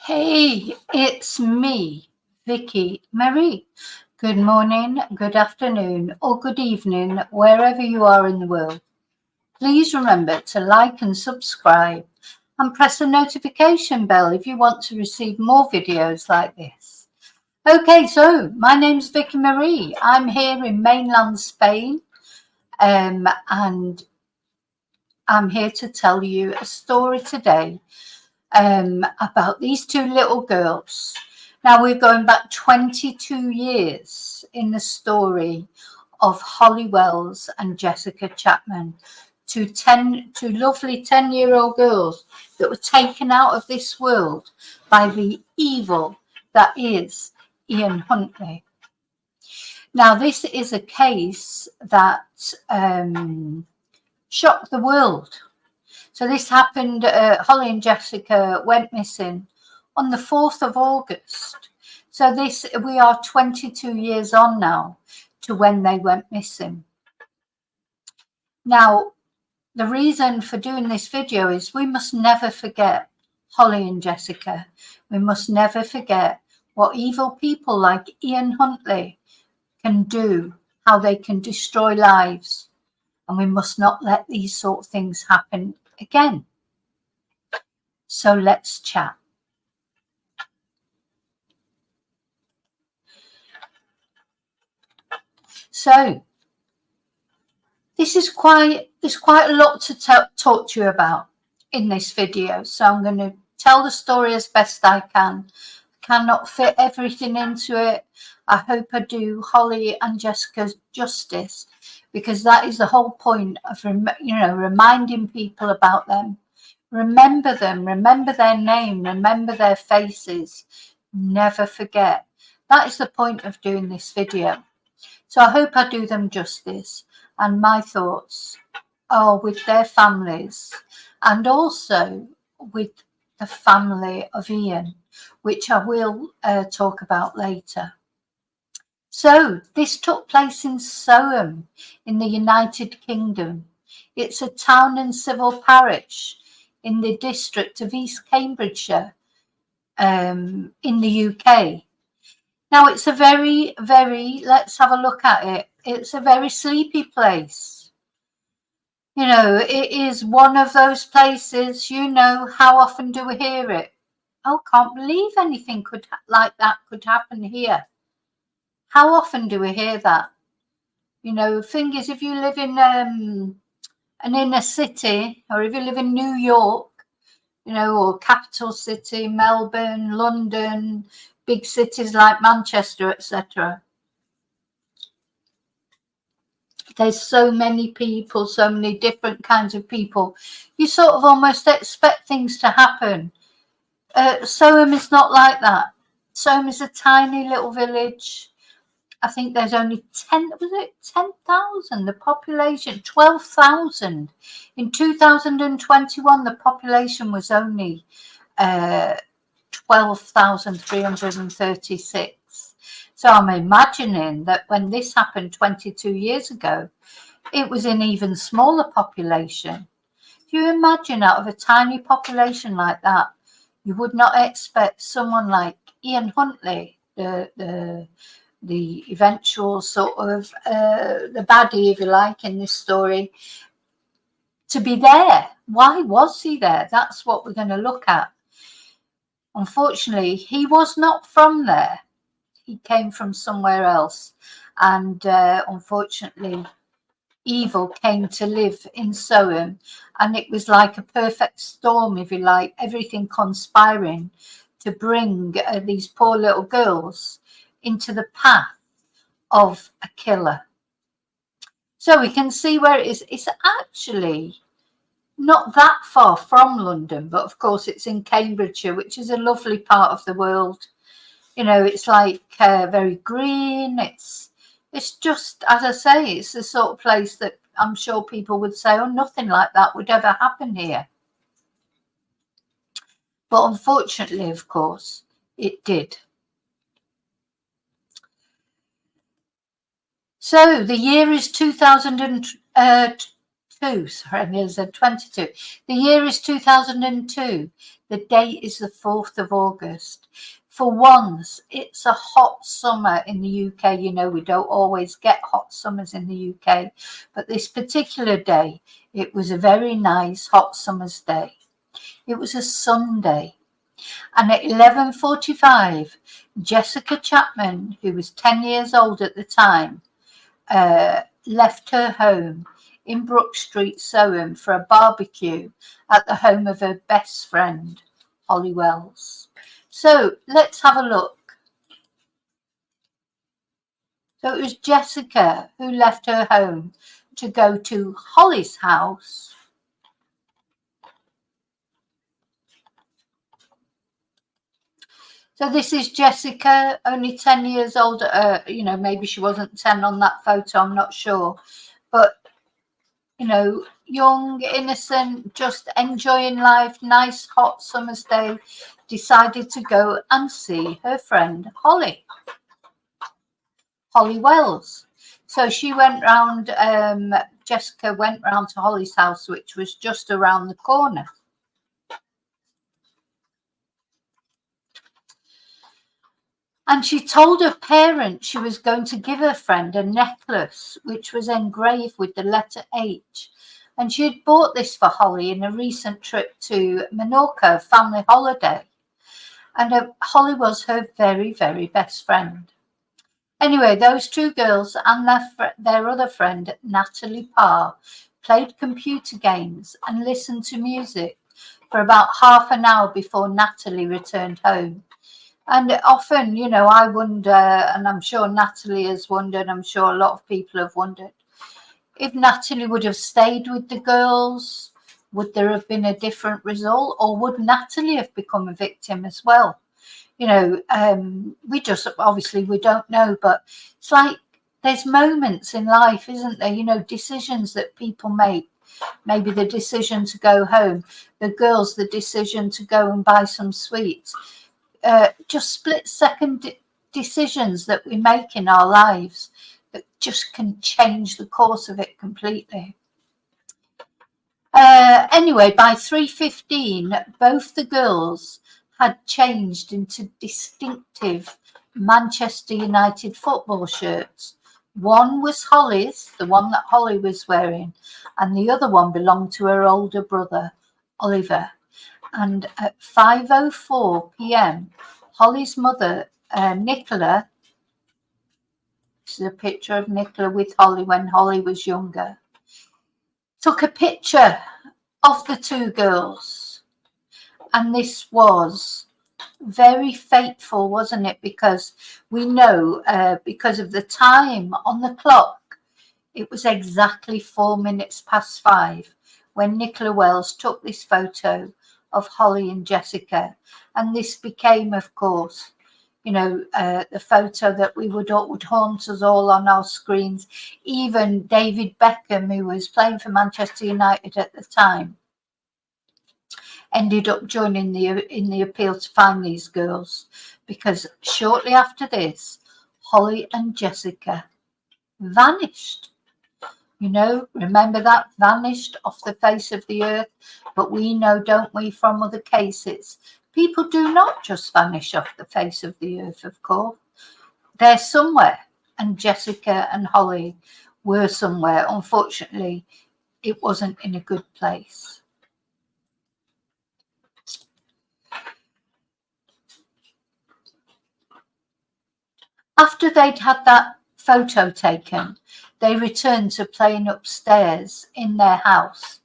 Hey, it's me, Vicki Marie. Good morning, good afternoon, or good evening, wherever you are in the world. Please remember to like and subscribe and press the notification bell if you want to receive more videos like this. Okay, so my name's Vicki Marie. I'm here in mainland Spain and I'm here to tell you a story today about these two little girls. Now we're going back 22 years in the story of Holly Wells and Jessica Chapman, two lovely 10-year-old girls that were taken out of this world by the evil that is Ian Huntley. Now this is a case that shocked the world. So this happened, Holly and Jessica went missing on the 4th of August. So we are 22 years on now to when they went missing. Now, the reason for doing this video is we must never forget Holly and Jessica. We must never forget what evil people like Ian Huntley can do, how they can destroy lives. And we must not let these sort of things happen again. So let's chat. So there's quite a lot to talk to you about in this video. So I'm going to tell the story as best I can. I cannot fit everything into it. I hope I do Holly and Jessica justice, because that is the whole point of reminding people about them. Remember them, remember their name, remember their faces. Never forget. That is the point of doing this video. So I hope I do them justice, and my thoughts are with their families and also with the family of Ian, which I will talk about later. So this took place in Soham in the United Kingdom. It's a town and civil parish in the district of East Cambridgeshire in the UK. Now, it's a very, let's have a look at it. It's a very sleepy place. You know, it is one of those places, how often do we hear it? Oh, can't believe anything like that could happen here. How often do we hear that? Thing is, if you live in an inner city, or if you live in New York, or capital city, Melbourne, London, big cities like Manchester, etc. There's so many people, so many different kinds of people. You sort of almost expect things to happen. Soham is not like that. Soham is a tiny little village. I think there's only 10,000? The population, 12,000. In 2021, the population was only 12,336. So I'm imagining that when this happened 22 years ago, it was an even smaller population. Do you imagine, out of a tiny population like that, you would not expect someone like Ian Huntley, the eventual sort of the baddie, if you like, in this story, to be there. Why was he there? That's what we're going to look at. Unfortunately, he was not from there. He came from somewhere else. And unfortunately, evil came to live in Soham. And it was like a perfect storm, if you like, everything conspiring to bring these poor little girls into the path of a killer. So we can see where it is. It's actually not that far from London, but of course it's in Cambridgeshire, which is a lovely part of the world. It's like very green. It's just, as I say, it's the sort of place that I'm sure people would say, oh, nothing like that would ever happen here. But unfortunately, of course, it did. So the year is 2022. Sorry, I nearly said 22. The year is 2002. The date is the 4th of August. For once, it's a hot summer in the UK. You know, we don't always get hot summers in the UK, but this particular day, it was a very nice hot summer's day. It was a Sunday. And at 11:45, Jessica Chapman, who was 10 years old at the time, left her home in Brook Street, Soham, for a barbecue at the home of her best friend, Holly Wells. So let's have a look. So it was Jessica who left her home to go to Holly's house. So this is Jessica, only 10 years old. You know, maybe she wasn't 10 on that photo, I'm not sure. But, you know, young, innocent, just enjoying life, nice hot summer's day, decided to go and see her friend Holly Wells. So she went round, Jessica went round to Holly's house, which was just around the corner. And she told her parents she was going to give her friend a necklace, which was engraved with the letter H. And she had bought this for Holly in a recent trip to Menorca, family holiday. And Holly was her very, very best friend. Anyway, those two girls and their other friend, Natalie Parr, played computer games and listened to music for about half an hour before Natalie returned home. And often, you know, I wonder, and I'm sure Natalie has wondered, I'm sure a lot of people have wondered, if Natalie would have stayed with the girls, would there have been a different result? Or would Natalie have become a victim as well? You know, we just, obviously we don't know, but it's like there's moments in life, isn't there? You know, decisions that people make. Maybe the decision to go home, the girls, the decision to go and buy some sweets. Just split-second decisions that we make in our lives that just can change the course of it completely. Anyway, by 3:15, both the girls had changed into distinctive Manchester United football shirts. One was Holly's, the one that Holly was wearing, and the other one belonged to her older brother, Oliver. And at 5:04 p.m, Holly's mother, Nicola, this is a picture of Nicola with Holly when Holly was younger, took a picture of the two girls. And this was very fateful, wasn't it? Because we know, because of the time on the clock, it was exactly 4 minutes past 5 when Nicola Wells took this photo of Holly and Jessica. And this became, of course, you know, the photo that would haunt us all on our screens. Even David Beckham, who was playing for Manchester United at the time, ended up joining in the appeal to find these girls, because shortly after this, Holly and Jessica vanished. You know, remember that? Vanished off the face of the earth. But we know, don't we, from other cases, people do not just vanish off the face of the earth, of course. They're somewhere. And Jessica and Holly were somewhere. Unfortunately, it wasn't in a good place. After they'd had that photo taken, they returned to playing upstairs in their house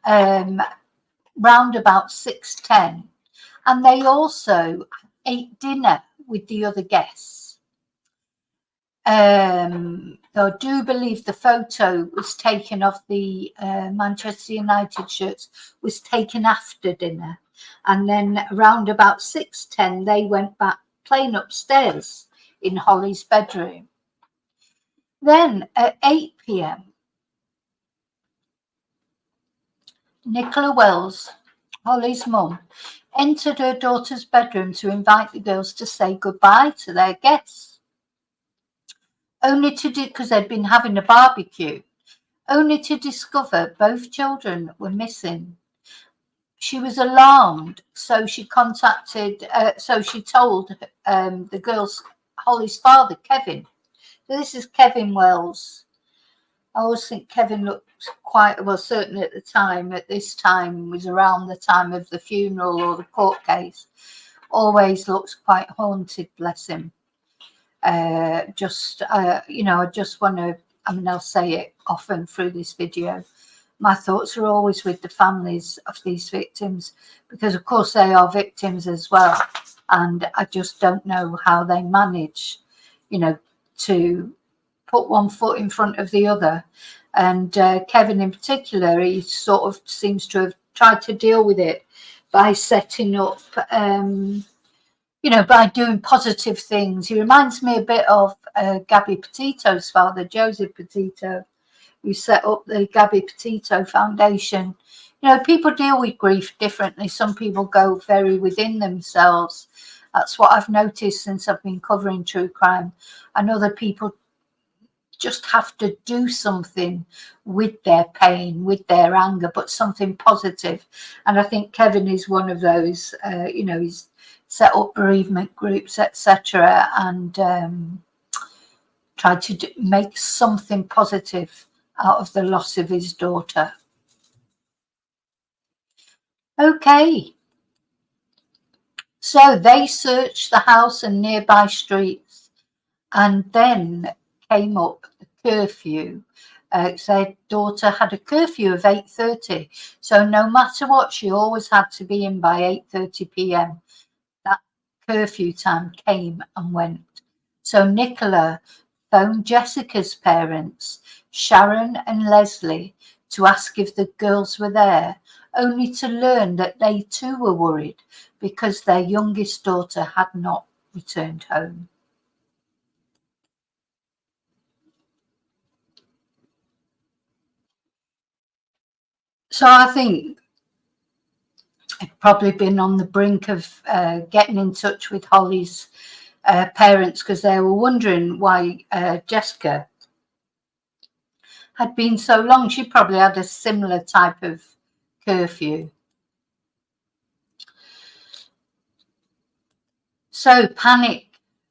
round about 6:10, and they also ate dinner with the other guests. I do believe the photo was taken of the Manchester United shirts was taken after dinner, and then around about 6:10 they went back playing upstairs in Holly's bedroom. Then at 8 p.m, Nicola Wells, Holly's mum, entered her daughter's bedroom to invite the girls to say goodbye to their guests. Only to do, because they'd been having a barbecue, only to discover both children were missing. She was alarmed, so she told the girls, Holly's father, Kevin. So this is Kevin Wells. I always think Kevin looked quite, well, certainly at this time, was around the time of the funeral or the court case, always looks quite haunted, bless him. I just want to, I'll say it often through this video. My thoughts are always with the families of these victims, because of course they are victims as well. And I just don't know how they manage, to put one foot in front of the other. And Kevin in particular, he sort of seems to have tried to deal with it by setting up, by doing positive things. He reminds me a bit of Gabby Petito's father, Joseph Petito, who set up the Gabby Petito Foundation. People deal with grief differently. Some people go very within themselves. That's what I've noticed since I've been covering true crime. And other people just have to do something with their pain, with their anger, but something positive. And I think Kevin is one of those. He's set up bereavement groups, etc., and tried to make something positive out of the loss of his daughter. Okay. So they searched the house and nearby streets, and then came up the curfew. Their daughter had a curfew of 8:30, so no matter what, she always had to be in by 8:30 p.m. That curfew time came and went. So Nicola phoned Jessica's parents, Sharon and Leslie, to ask if the girls were there, only to learn that they too were worried because their youngest daughter had not returned home. So I think I'd probably been on the brink of getting in touch with Holly's parents, because they were wondering why Jessica had been so long. She probably had a similar type of curfew. So panic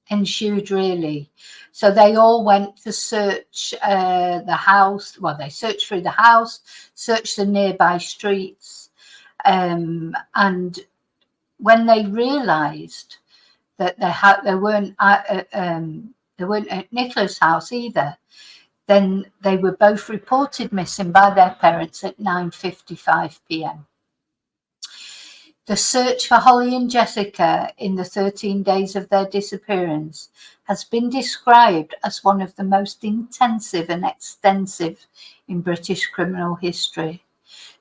ensued, really. So they all went to search the house. Well, they searched through the house, searched the nearby streets, and when they realised that they weren't at Nicola's house either, then they were both reported missing by their parents at 9:55 p.m. The search for Holly and Jessica in the 13 days of their disappearance has been described as one of the most intensive and extensive in British criminal history.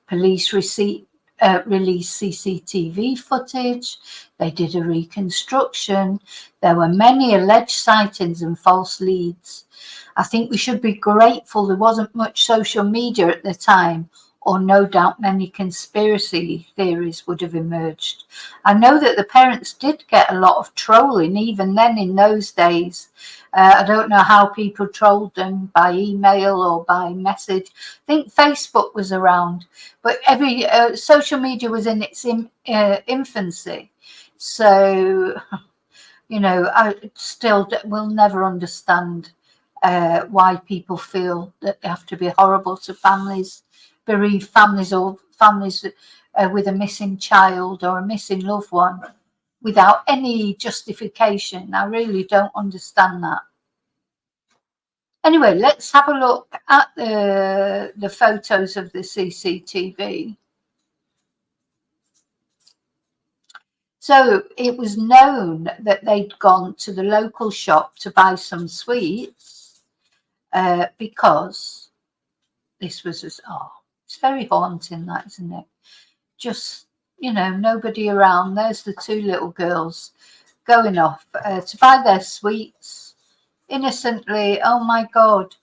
Police released CCTV footage. They did a reconstruction. There were many alleged sightings and false leads. I think we should be grateful there wasn't much social media at the time, or no doubt many conspiracy theories would have emerged. I know that the parents did get a lot of trolling even then in those days. I don't know how people trolled them, by email or by message. I think Facebook was around, but every social media was in its infancy. So, I still will never understand why people feel that they have to be horrible to families, bereaved families, or families with a missing child or a missing loved one without any justification. I really don't understand that. Anyway, let's have a look at the photos of the CCTV. So it was known that they'd gone to the local shop to buy some sweets because this was it's very haunting, that, isn't it? Just, nobody around. There's the two little girls going off to buy their sweets innocently. Oh my God.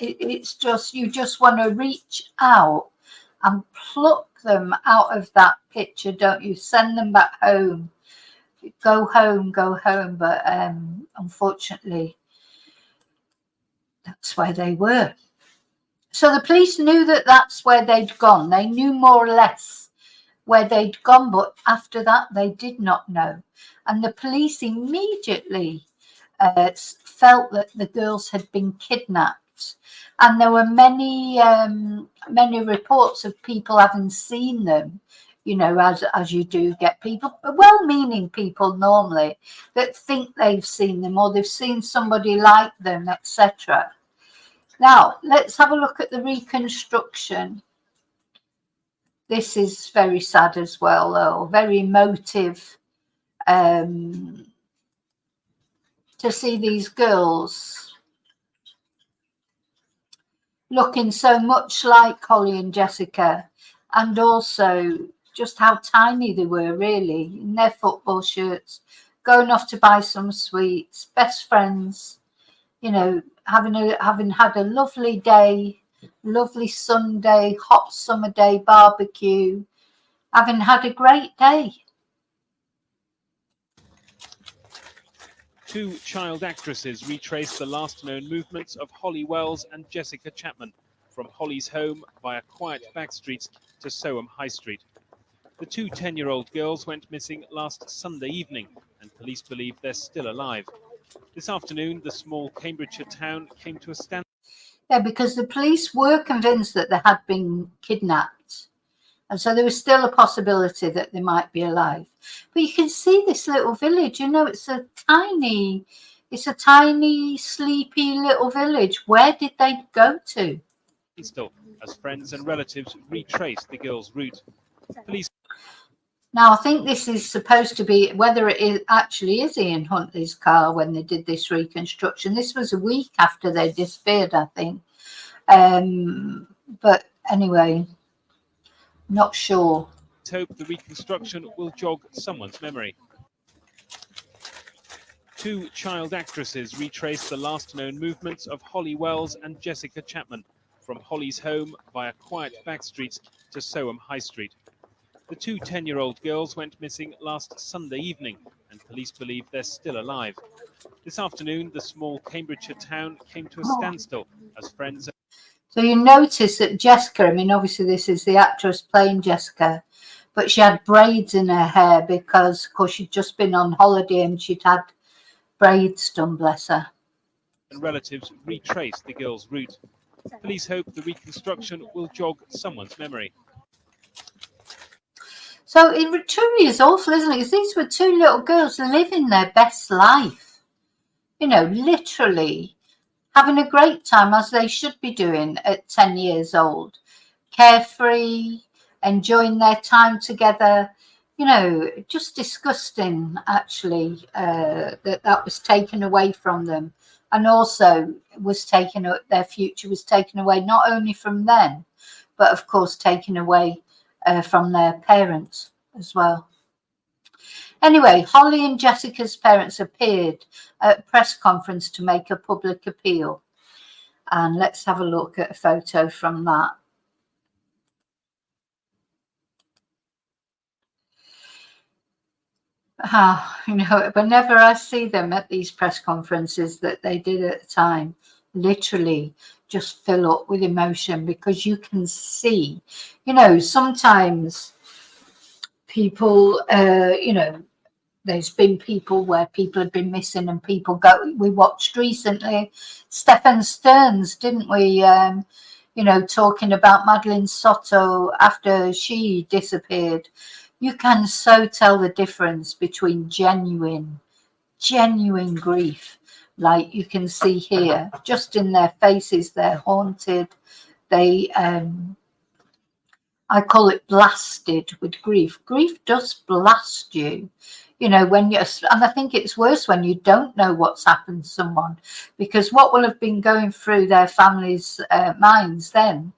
It's just, you just want to reach out and pluck them out of that picture, don't you? Send them back home. Go home. But unfortunately, that's where they were. So the police knew that that's where they'd gone. They knew more or less where they'd gone, but after that they did not know. And the police immediately felt that the girls had been kidnapped, and there were many reports of people having seen them. You know, as you do get people, well-meaning people normally, that think they've seen them or they've seen somebody like them, etc. Now let's have a look at the reconstruction. This is very sad as well, though, very emotive. To see these girls looking so much like Holly and Jessica, and also just how tiny they were, really, in their football shirts, going off to buy some sweets, best friends, you know, having had a lovely day, lovely Sunday, hot summer day barbecue, having had a great day. Two child actresses retraced the last known movements of Holly Wells and Jessica Chapman from Holly's home via quiet back streets to Soham High Street. The two 10-year-old girls went missing last Sunday evening, and police believe they're still alive. This afternoon, the small Cambridgeshire town came to a standstill. Yeah, because the police were convinced that they had been kidnapped. And so there was still a possibility that they might be alive. But you can see this little village, you know, it's a tiny, sleepy little village. Where did they go to? Still, as friends and relatives retraced the girls' route. Police. Now, I think this is supposed to be, whether it actually is Ian Huntley's car when they did this reconstruction. This was a week after they disappeared, I think. But anyway, not sure. Hope the reconstruction will jog someone's memory. Two child actresses retraced the last known movements of Holly Wells and Jessica Chapman from Holly's home via quiet back streets to Soham High Street. The two 10-year-old girls went missing last Sunday evening, and police believe they're still alive. This afternoon, the small Cambridgeshire town came to a standstill as friends. So you notice that Jessica, I mean, obviously this is the actress playing Jessica, but she had braids in her hair because, of course, she'd just been on holiday and she'd had braids done, bless her. And relatives retraced the girls' route. Police hope the reconstruction will jog someone's memory. So it truly is awful, isn't it? Because these were two little girls living their best life, you know, literally having a great time, as they should be doing at 10 years old, carefree, enjoying their time together. You know, just disgusting, actually, that was taken away from them, and also their future was taken away, not only from them, but of course taken away from their parents as well. Anyway, Holly and Jessica's parents appeared at a press conference to make a public appeal. And let's have a look at a photo from that. You know, whenever I see them at these press conferences that they did at the time, literally just fill up with emotion, because you can see, you know, sometimes people, you know, there's been people where people have been missing and people go. We watched recently Stephen Stearns, didn't we? You know, talking about Madeline Soto after she disappeared. You can so tell the difference between genuine grief, like you can see here, just in their faces. They're haunted. They, I call it blasted with grief. Grief does blast you, you know, when you're, and I think it's worse when you don't know what's happened to someone, because what will have been going through their families' minds then,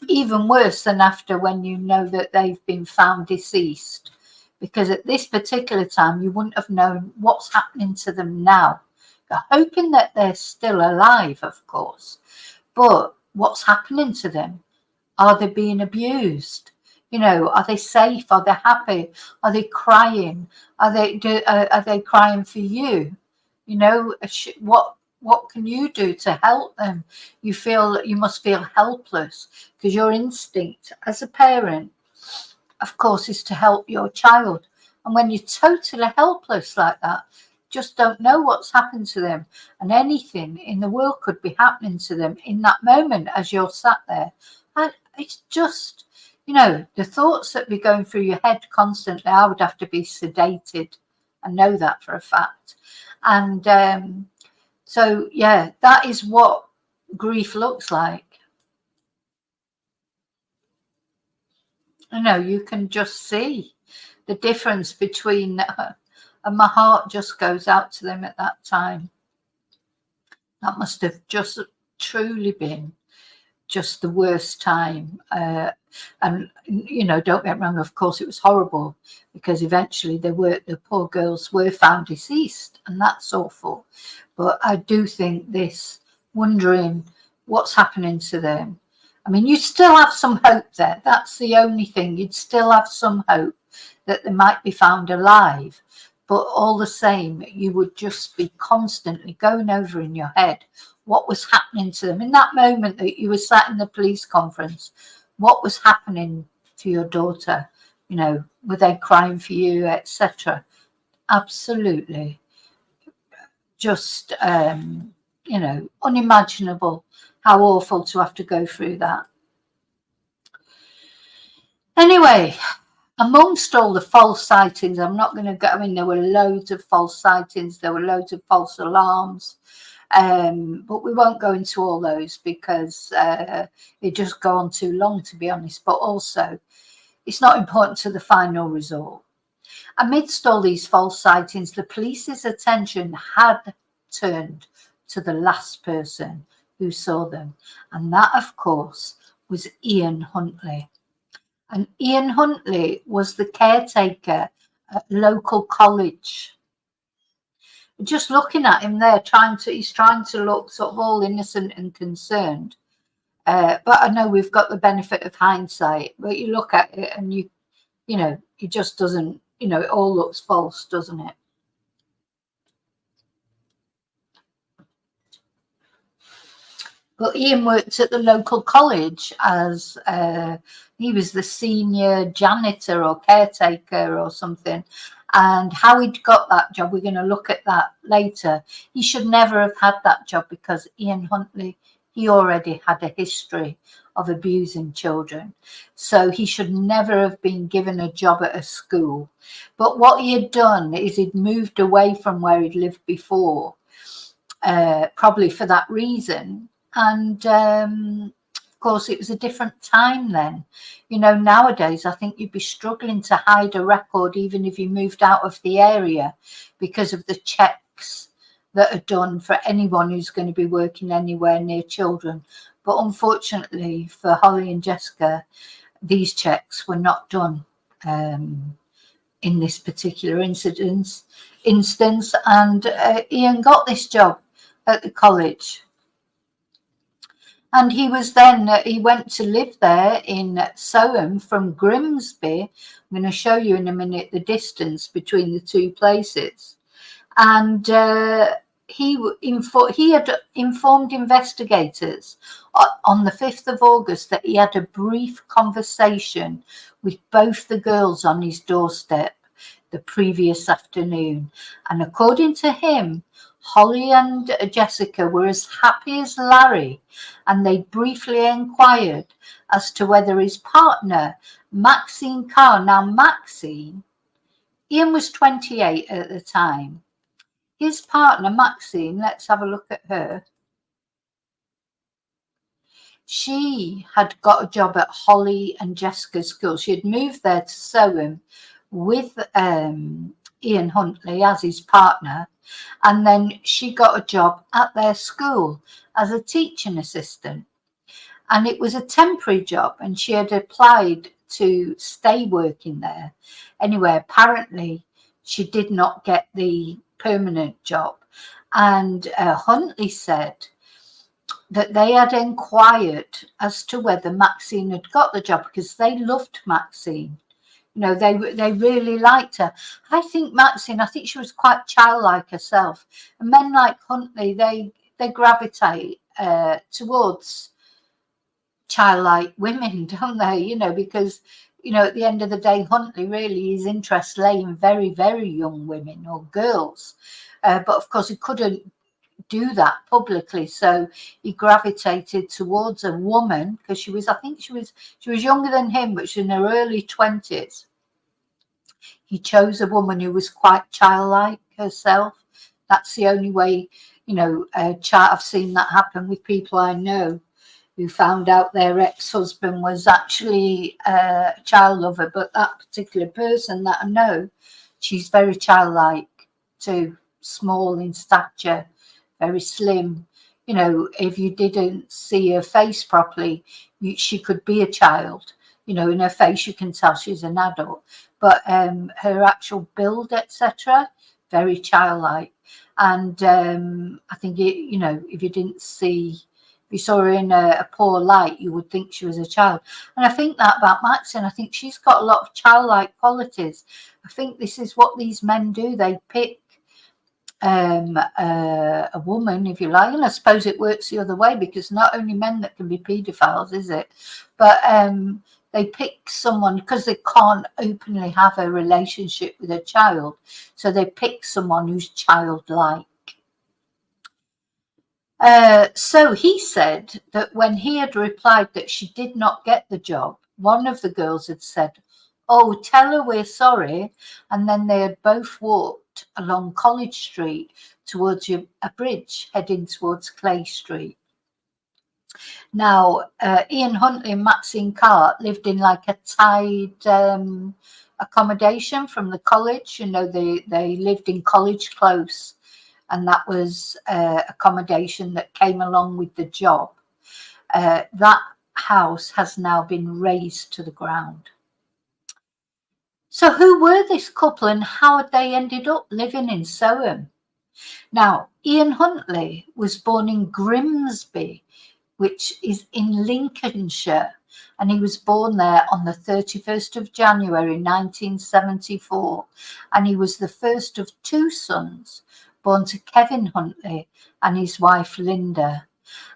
even worse than after, when you know that they've been found deceased, because at this particular time you wouldn't have known what's happening to them now. You're hoping that they're still alive, of course, but what's happening to them? Are they being abused? You know, are they safe? Are they happy? Are they crying? Are they crying for you? You know, what what can you do to help them? You must feel helpless, because your instinct as a parent, of course, is to help your child. And when you're totally helpless like that, just don't know what's happened to them, and anything in the world could be happening to them in that moment as you're sat there. And it's just, the thoughts that be going through your head constantly. I would have to be sedated. I know that for a fact. And so, yeah, that is what grief looks like. You can just see the difference between, and my heart just goes out to them at that time. That must have just truly been just the worst time. And don't get me wrong, of course it was horrible, because eventually the poor girls were found deceased, and that's awful. But I do think this, wondering what's happening to them. I mean, you still have some hope there. That's the only thing. You'd still have some hope that they might be found alive. But all the same, you would just be constantly going over in your head what was happening to them. In that moment that you were sat in the police conference, what was happening to your daughter? Were they crying for you, etc.? Absolutely. Just, unimaginable. How awful to have to go through that. Anyway, amongst all the false sightings, I'm not going to go, there were loads of false sightings, there were loads of false alarms, but we won't go into all those, because it just go on too long, to be honest. But also, it's not important to the final result. Amidst all these false sightings, the police's attention had turned to the last person who saw them, and that, of course, was Ian Huntley. And Ian Huntley was the caretaker at local college. Just looking at him there, he's trying to look sort of all innocent and concerned. But I know we've got the benefit of hindsight, but you look at it and it just doesn't, it all looks false, doesn't it? But Ian worked at the local college as he was the senior janitor or caretaker or something. And how he'd got that job, we're going to look at that later. He should never have had that job, because Ian Huntley, he already had a history of abusing children. So he should never have been given a job at a school. But what he had done is he'd moved away from where he'd lived before, probably for that reason. And of course, it was a different time then. Nowadays, I think you'd be struggling to hide a record, even if you moved out of the area, because of the checks that are done for anyone who's going to be working anywhere near children. But unfortunately for Holly and Jessica, these checks were not done in this particular instance. And Ian got this job at the college. And he went to live there in Soham from Grimsby. I'm going to show you in a minute the distance between the two places. And he had informed investigators on the 5th of August that he had a brief conversation with both the girls on his doorstep the previous afternoon. And according to him, Holly and Jessica were as happy as Larry, and they briefly inquired as to whether his partner, Maxine Carr, now Maxine, Ian was 28 at the time. His partner, Maxine, let's have a look at her. She had got a job at Holly and Jessica's school. She had moved there to Soham with Ian Huntley as his partner. And then she got a job at their school as a teaching assistant. And it was a temporary job, and she had applied to stay working there. Anyway, apparently she did not get the permanent job. And Huntley said that they had inquired as to whether Maxine had got the job, because they loved Maxine. They really liked her. I think Maxine, she was quite childlike herself. And men like Huntley, they gravitate towards childlike women, don't they? You know, because, you know, at the end of the day, Huntley really, his interest lay in very, very young women or girls. But of course, he couldn't do that publicly, so he gravitated towards a woman, because she was, I think she was younger than him, but she was in her early 20s. He chose a woman who was quite childlike herself. That's the only way, you know, I've seen that happen with people I know who found out their ex-husband was actually a child lover. But that particular person that I know, she's very childlike too, small in stature, very slim. You know, if you didn't see her face properly, she could be a child. You know, in her face you can tell she's an adult, but her actual build, etc., very childlike. And I think you know, if you saw her in a poor light, you would think she was a child. And I think that about Maxine. I think she's got a lot of childlike qualities. I think this is what these men do. They pick a woman, if you like, and I suppose it works the other way, because not only men that can be paedophiles, is it? But they pick someone because they can't openly have a relationship with a child, so they pick someone who's childlike. So he said that when he had replied that she did not get the job, one of the girls had said, "Oh, tell her we're sorry," and then they had both walked along College Street towards a bridge heading towards Clay Street. Now, Ian Huntley and Maxine Cart lived in like a tied accommodation from the college. You know, they lived in College Close, and that was accommodation that came along with the job. That house has now been razed to the ground. So who were this couple and how had they ended up living in Soham? Now, Ian Huntley was born in Grimsby, which is in Lincolnshire, and he was born there on the 31st of January 1974, and he was the first of two sons born to Kevin Huntley and his wife Linda,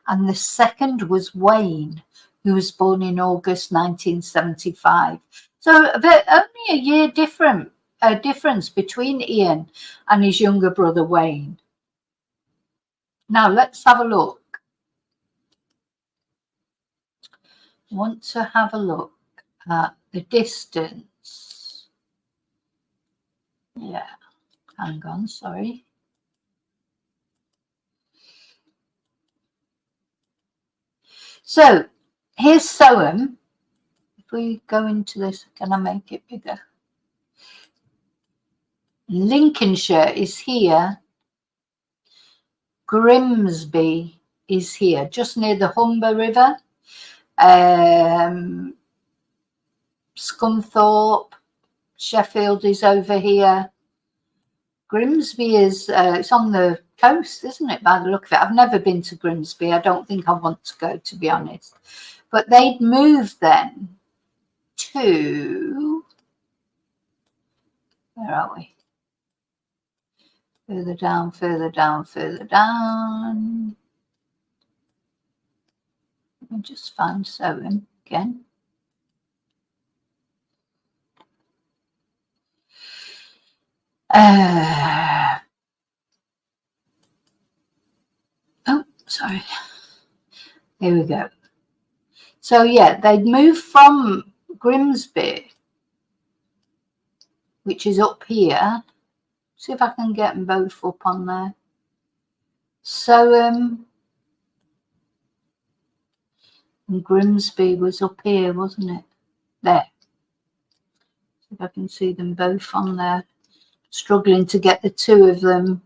and the second was Wayne, who was born in August 1975. So only a year difference between Ian and his younger brother Wayne. Now let's have a look. I want to have a look at the distance. Yeah, hang on, sorry. So here's Soham. If we go into this, can I make it bigger? Lincolnshire is here. Grimsby is here, just near the Humber River. Scunthorpe, Sheffield is over here. Grimsby is it's on the coast, isn't it, by the look of it? I've never been to Grimsby. I don't think I want to go, to be honest. But they'd moved then to, where are we? Further down, further down, further down. Let me just find Soham again. Oh, sorry. Here we go. So yeah, they'd moved from Grimsby, which is up here. See if I can get them both up on there. So and Grimsby was up here, wasn't it? There. See if I can see them both on there. Struggling to get the two of them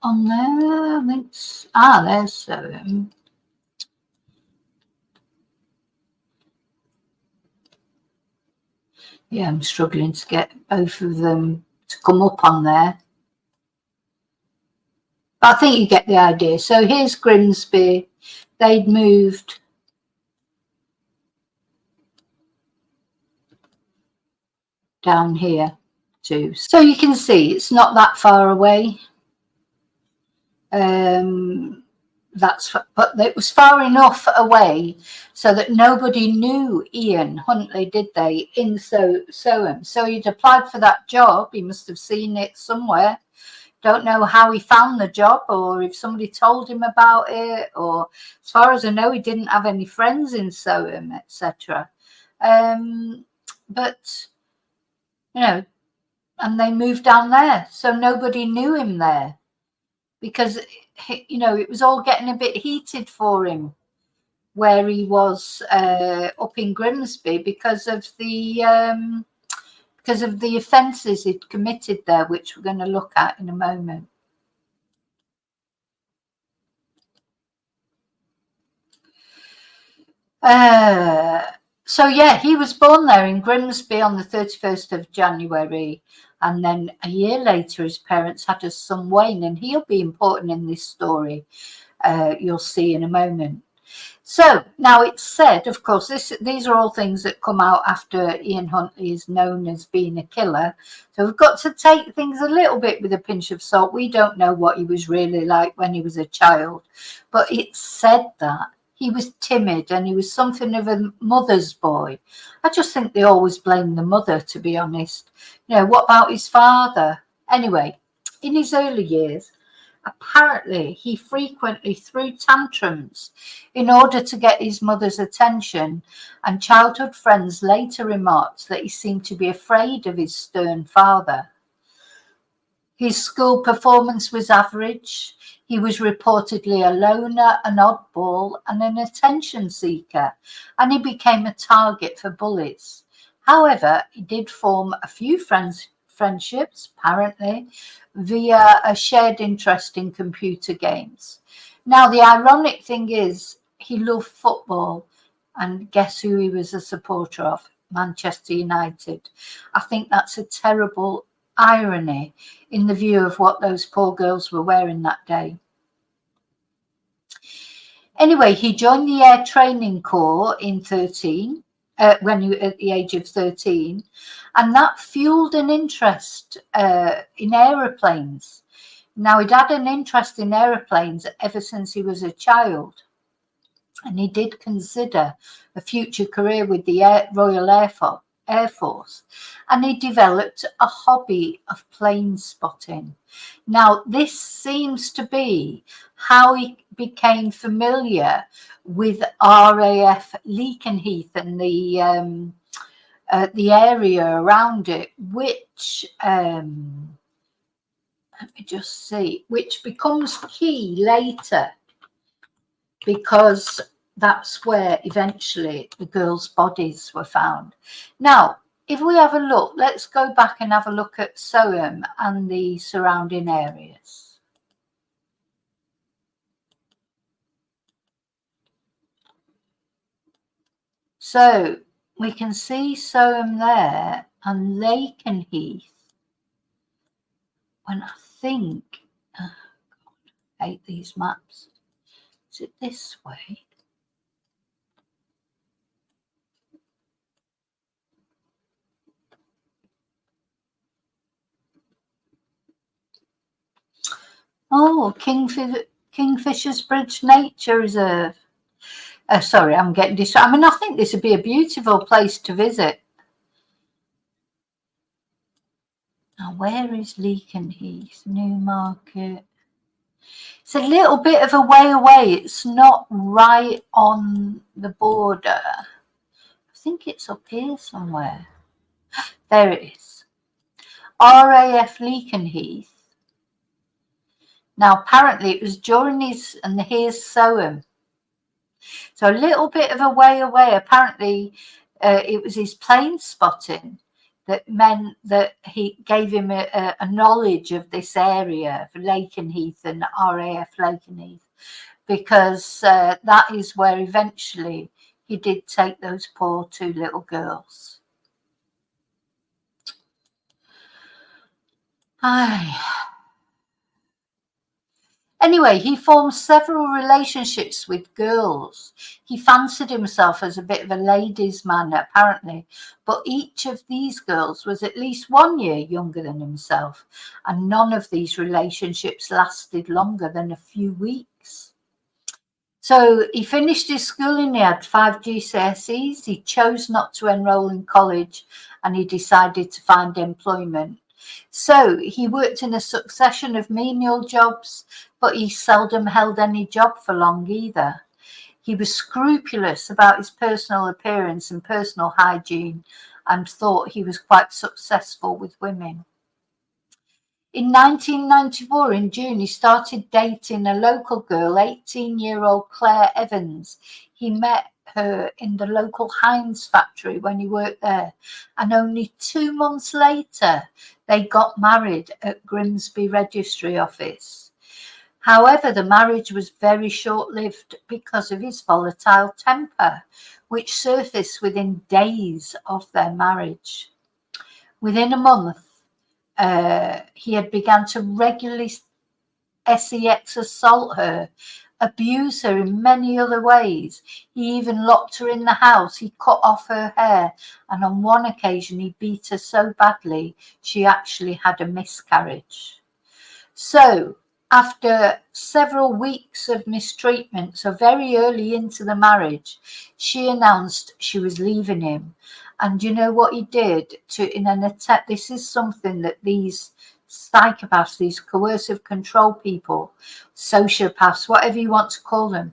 on there. I think there's Soham. Yeah, I'm struggling to get both of them to come up on there. But I think you get the idea. So here's Grimsby. They'd moved down here too. So you can see it's not that far away. But it was far enough away so that nobody knew Ian Huntley, did they, in Soham. So he'd applied for that job. He must have seen it somewhere. Don't know how he found the job or if somebody told him about it, or as far as I know, he didn't have any friends in Soham, etc. But, you know, and they moved down there. So nobody knew him there because, you know, it was all getting a bit heated for him where he was up in Grimsby because of the offences he'd committed there, which we're going to look at in a moment. So yeah, he was born there in Grimsby on the 31st of January, and then a year later his parents had a son, Wayne, and he'll be important in this story. You'll see in a moment. So now it's said, of course, these are all things that come out after Ian Huntley is known as being a killer. So we've got to take things a little bit with a pinch of salt. We don't know what he was really like when he was a child, but it's said that he was timid and he was something of a mother's boy. I just think they always blame the mother, to be honest. You know, what about his father? Anyway, in his early years, apparently he frequently threw tantrums in order to get his mother's attention, and childhood friends later remarked that he seemed to be afraid of his stern father. His school performance was average. He was reportedly a loner, an oddball, and an attention seeker, and he became a target for bullies. However, he did form a few friendships, apparently, via a shared interest in computer games. Now, the ironic thing is he loved football, and guess who he was a supporter of? Manchester United. I think that's a terrible irony in the view of what those poor girls were wearing that day. Anyway, he joined the Air Training Corps in at the age of 13, and that fueled an interest in aeroplanes. Now, he'd had an interest in aeroplanes ever since he was a child, and he did consider a future career with the Royal Air Force, and he developed a hobby of plane spotting. Now, this seems to be how he became familiar with RAF Lakenheath and the area around it, which let me just see, which becomes key later because that's where eventually the girls' bodies were found. Now, if we have a look, let's go back and have a look at Soham and the surrounding areas. So we can see Soham there and Lakenheath. When I think, oh God, I hate these maps. Is it this way? Oh, Kingfisher's Bridge Nature Reserve. Sorry, I'm getting distracted. I mean, I think this would be a beautiful place to visit. Now, where is Lakenheath? Newmarket. It's a little bit of a way away. It's not right on the border. I think it's up here somewhere. There it is. RAF Lakenheath. Now, apparently it was during his, and here's Soham. So a little bit of a way away. Apparently it was his plane spotting that meant that he gave him a knowledge of this area of Lakenheath and RAF Lakenheath, because that is where eventually he did take those poor two little girls. Anyway, he formed several relationships with girls. He fancied himself as a bit of a ladies' man, apparently, but each of these girls was at least 1 year younger than himself, and none of these relationships lasted longer than a few weeks. So he finished his schooling, he had 5 GCSEs, he chose not to enroll in college, and he decided to find employment. So he worked in a succession of menial jobs, but he seldom held any job for long either. He was scrupulous about his personal appearance and personal hygiene, and thought he was quite successful with women. In 1994, in June, he started dating a local girl, 18-year-old Claire Evans. He met her in the local Heinz factory when he worked there, and only 2 months later, they got married at Grimsby Registry Office. However, the marriage was very short-lived because of his volatile temper, which surfaced within days of their marriage. Within a month, he had begun to regularly sex assault her, abuse her in many other ways. He even locked her in the house. He cut off her hair, and on one occasion he beat her so badly she actually had a miscarriage. So after several weeks of mistreatment, so very early into the marriage, she announced she was leaving him. And you know what he did in an attempt? This is something that these psychopaths, these coercive control people, sociopaths, whatever you want to call them,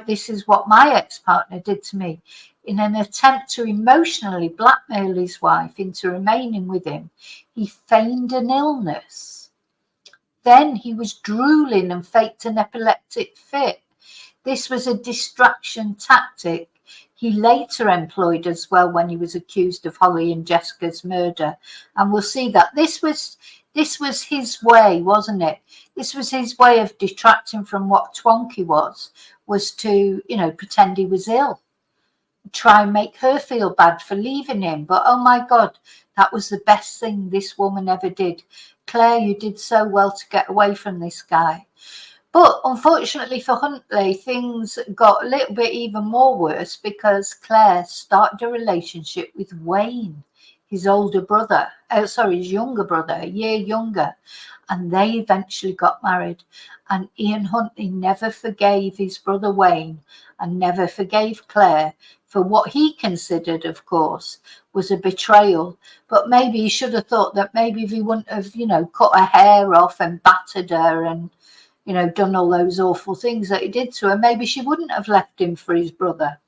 this is what my ex-partner did to me. In an attempt to emotionally blackmail his wife into remaining with him, he feigned an illness. Then he was drooling and faked an epileptic fit. This was a distraction tactic he later employed as well when he was accused of Holly and Jessica's murder. And we'll see that this was his way, wasn't it? This was his way of detracting from what Twonky was to, pretend he was ill. Try and make her feel bad for leaving him. But oh my God, that was the best thing this woman ever did. Claire, you did so well to get away from this guy. But unfortunately for Huntley, things got a little bit even more worse because Claire started a relationship with Wayne, his younger brother, a year younger, and they eventually got married. And Ian Huntley never forgave his brother Wayne and never forgave Claire for what he considered, of course, was a betrayal. But maybe he should have thought that maybe if he wouldn't have, cut her hair off and battered her and done all those awful things that he did to her, maybe she wouldn't have left him for his brother.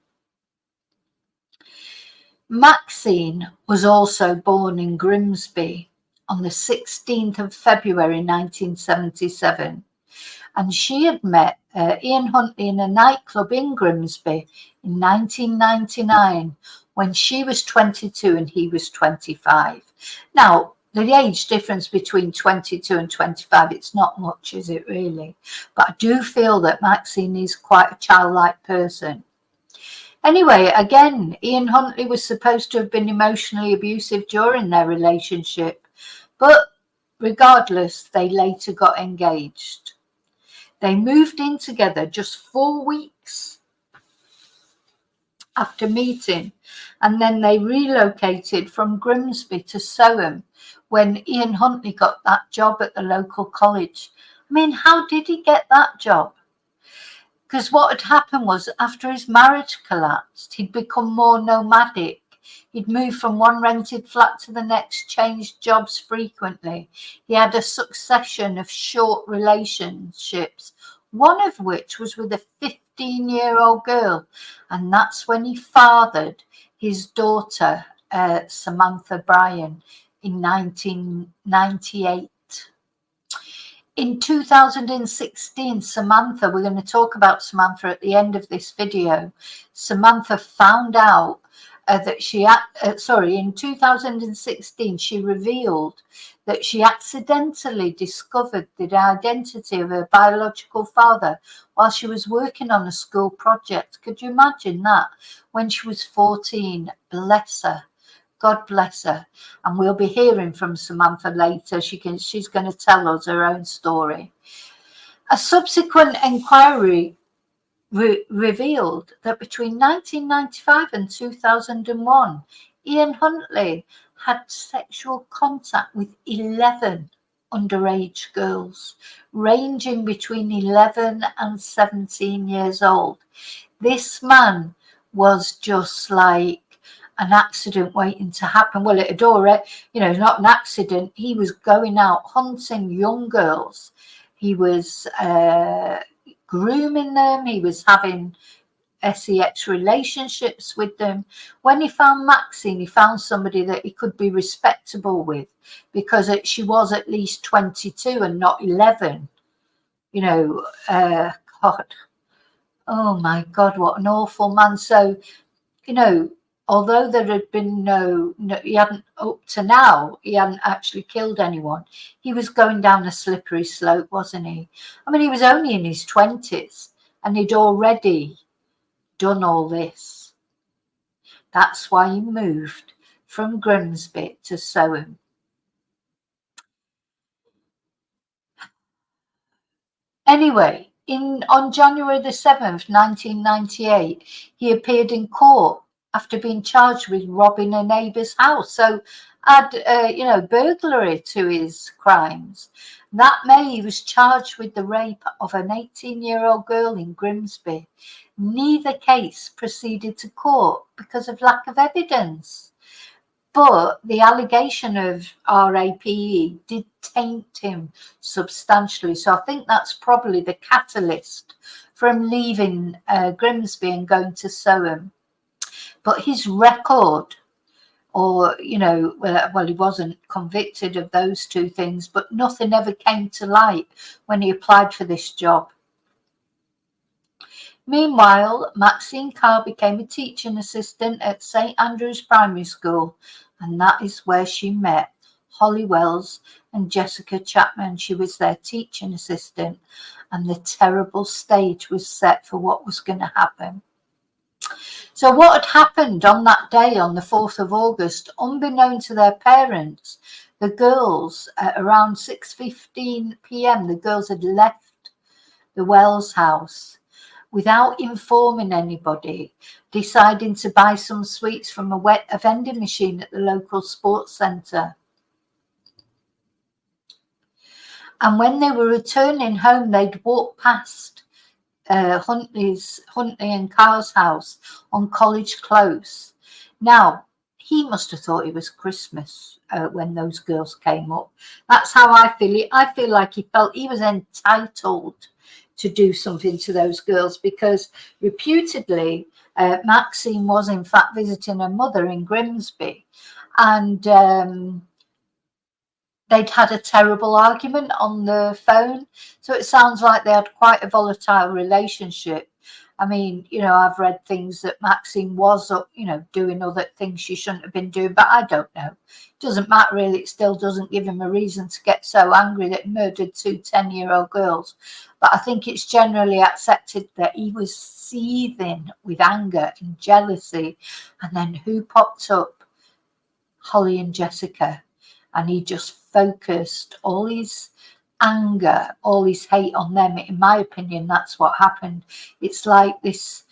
Maxine was also born in Grimsby on the 16th of February 1977, and she had met Ian Huntley in a nightclub in Grimsby in 1999 when she was 22 and he was 25. Now, the age difference between 22 and 25, it's not much, is it really? But I do feel that Maxine is quite a childlike person. Anyway, again, Ian Huntley was supposed to have been emotionally abusive during their relationship, but regardless, they later got engaged. They moved in together just 4 weeks after meeting, and then they relocated from Grimsby to Soham when Ian Huntley got that job at the local college. I mean, how did he get that job? Because what had happened was after his marriage collapsed, he'd become more nomadic. He'd moved from one rented flat to the next, changed jobs frequently. He had a succession of short relationships, one of which was with a 15-year-old girl. And that's when he fathered his daughter, Samantha Bryan, in 1998. In 2016, Samantha, we're going to talk about Samantha at the end of this video. Samantha found out in 2016, she revealed that she accidentally discovered the identity of her biological father while she was working on a school project. Could you imagine that? When she was 14, bless her. God bless her. And we'll be hearing from Samantha later. She's going to tell us her own story. A subsequent inquiry revealed that between 1995 and 2001, Ian Huntley had sexual contact with 11 underage girls, ranging between 11 and 17 years old. This man was just like an accident waiting to happen. Well, it had already, not an accident. He was going out hunting young girls. He was grooming them. He was having sex relationships with them. When he found Maxine, he found somebody that he could be respectable with, because she was at least 22 and not 11. God. Oh my God, what an awful man. So, although there had been he hadn't, up to now, he hadn't actually killed anyone. He was going down a slippery slope, wasn't he? I mean, he was only in his 20s and he'd already done all this. That's why he moved from Grimsby to Soham. Anyway, on January the 7th, 1998, he appeared in court after being charged with robbing a neighbour's house. So add, burglary to his crimes. That May, he was charged with the rape of an 18-year-old girl in Grimsby. Neither case proceeded to court because of lack of evidence. But the allegation of RAPE did taint him substantially. So I think that's probably the catalyst for him leaving Grimsby and going to Soham. But his record, well, he wasn't convicted of those two things, but nothing ever came to light when he applied for this job. Meanwhile, Maxine Carr became a teaching assistant at St Andrew's Primary School, and that is where she met Holly Wells and Jessica Chapman. She was their teaching assistant, and the terrible stage was set for what was going to happen. So what had happened on that day, on the 4th of August, unbeknown to their parents, the girls, at around 6:15 p.m, the girls had left the Wells house without informing anybody, deciding to buy some sweets from a vending machine at the local sports centre. And when they were returning home, they'd walked past Huntley and Carr's house on College Close. Now, he must have thought it was Christmas when those girls came up. That's how I feel. I feel like he felt he was entitled to do something to those girls, because reputedly Maxine was in fact visiting her mother in Grimsby, and they'd had a terrible argument on the phone. So it sounds like they had quite a volatile relationship. I mean, I've read things that Maxine was, doing other things she shouldn't have been doing, but I don't know. It doesn't matter really. It still doesn't give him a reason to get so angry that he murdered two 10-year-old girls. But I think it's generally accepted that he was seething with anger and jealousy. And then who popped up? Holly and Jessica. And he just focused all his anger, all his hate on them. In my opinion, that's what happened. It's like this,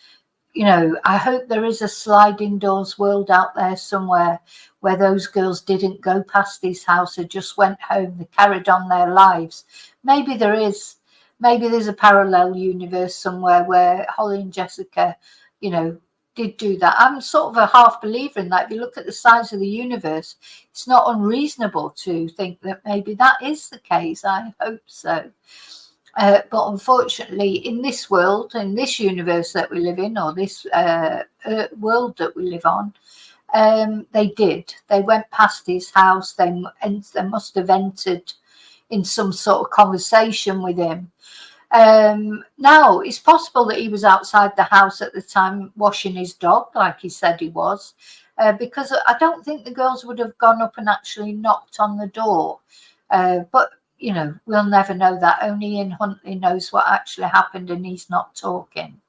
I hope there is a sliding doors world out there somewhere where those girls didn't go past his house, they just went home, they carried on their lives. Maybe there is. Maybe there's a parallel universe somewhere where Holly and Jessica, did do that. I'm sort of a half believer in that. If you look at the size of the universe, it's not unreasonable to think that maybe that is the case. I hope so. But unfortunately, in this world, in this universe that we live in, or this world that we live on, they did. They went past his house. They must have entered in some sort of conversation with him. Now, it's possible that he was outside the house at the time washing his dog, like he said he was, because I don't think the girls would have gone up and actually knocked on the door. But, we'll never know that. Only Ian Huntley knows what actually happened, and he's not talking.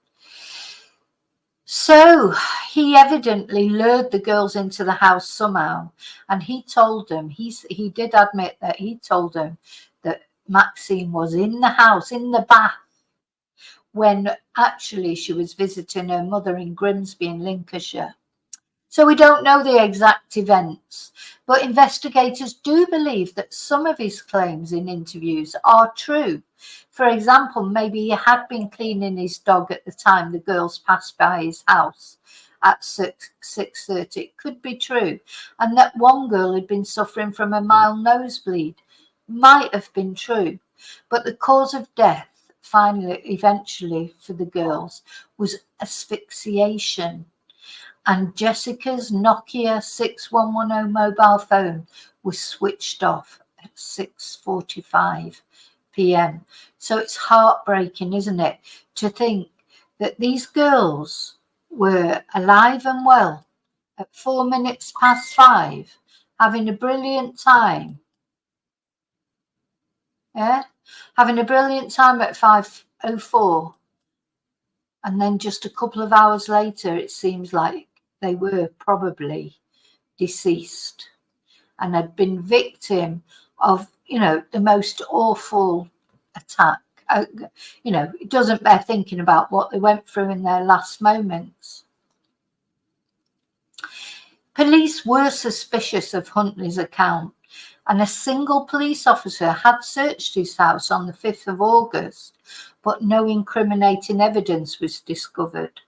So he evidently lured the girls into the house somehow, and he told them, he did admit that he told them that Maxine was in the house, in the bath, when actually she was visiting her mother in Grimsby in Lincolnshire. So we don't know the exact events, but investigators do believe that some of his claims in interviews are true. For example, maybe he had been cleaning his dog at the time the girls passed by his house at 6:30. It could be true. And that one girl had been suffering from a mild nosebleed. Might have been true. But the cause of death, eventually for the girls, was asphyxiation. And Jessica's Nokia 6110 mobile phone was switched off at 6:45 p.m. So it's heartbreaking, isn't it, to think that these girls were alive and well at 5 minutes, having a brilliant time. Yeah, having a brilliant time at 5:04. And then just a couple of hours later, it seems like they were probably deceased and had been victim of, the most awful attack. It doesn't bear thinking about what they went through in their last moments. Police were suspicious of Huntley's account, and a single police officer had searched his house on the 5th of August, but no incriminating evidence was discovered.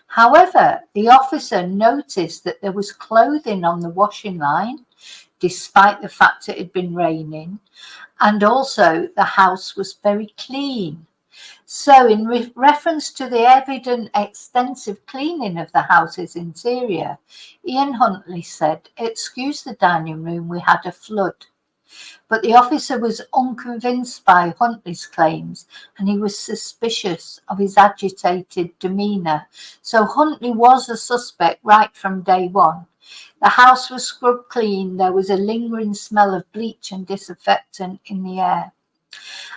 However, the officer noticed that there was clothing on the washing line, despite the fact it had been raining, and also the house was very clean. So in reference to the evident extensive cleaning of the house's interior, Ian Huntley said, "Excuse the dining room, we had a flood." But the officer was unconvinced by Huntley's claims, and he was suspicious of his agitated demeanour. So Huntley was a suspect right from day one. The house was scrubbed clean. There was a lingering smell of bleach and disinfectant in the air.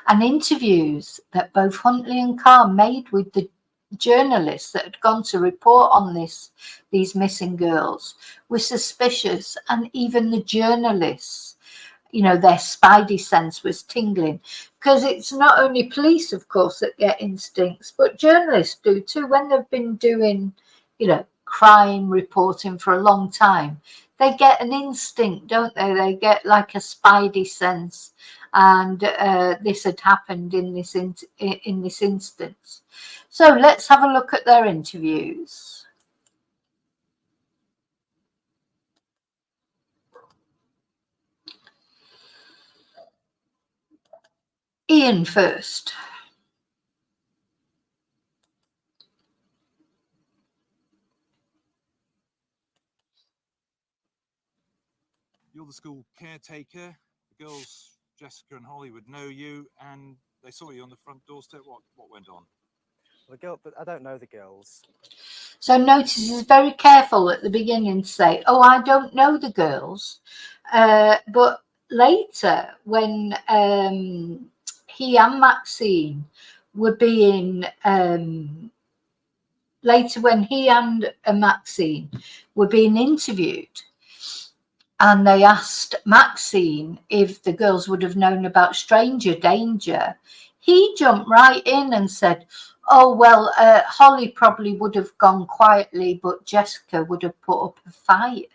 And interviews that both Huntley and Carr made with the journalists that had gone to report on these missing girls were suspicious, and even the journalists, their spidey sense was tingling, because it's not only police, of course, that get instincts, but journalists do too. When they've been doing, crime reporting for a long time, they get an instinct, don't they? They get like a spidey sense, and this had happened in this instance. So let's have a look at their interviews. Ian first. You're the school caretaker. The girls, Jessica and Holly, would know you, and they saw you on the front doorstep. What went on? But I don't know the girls. So notice he's very careful at the beginning to say, "Oh, I don't know the girls," but later, when he and Maxine were being interviewed, and they asked Maxine if the girls would have known about stranger danger, he jumped right in and said, "Oh, well, Holly probably would have gone quietly, but Jessica would have put up a fight."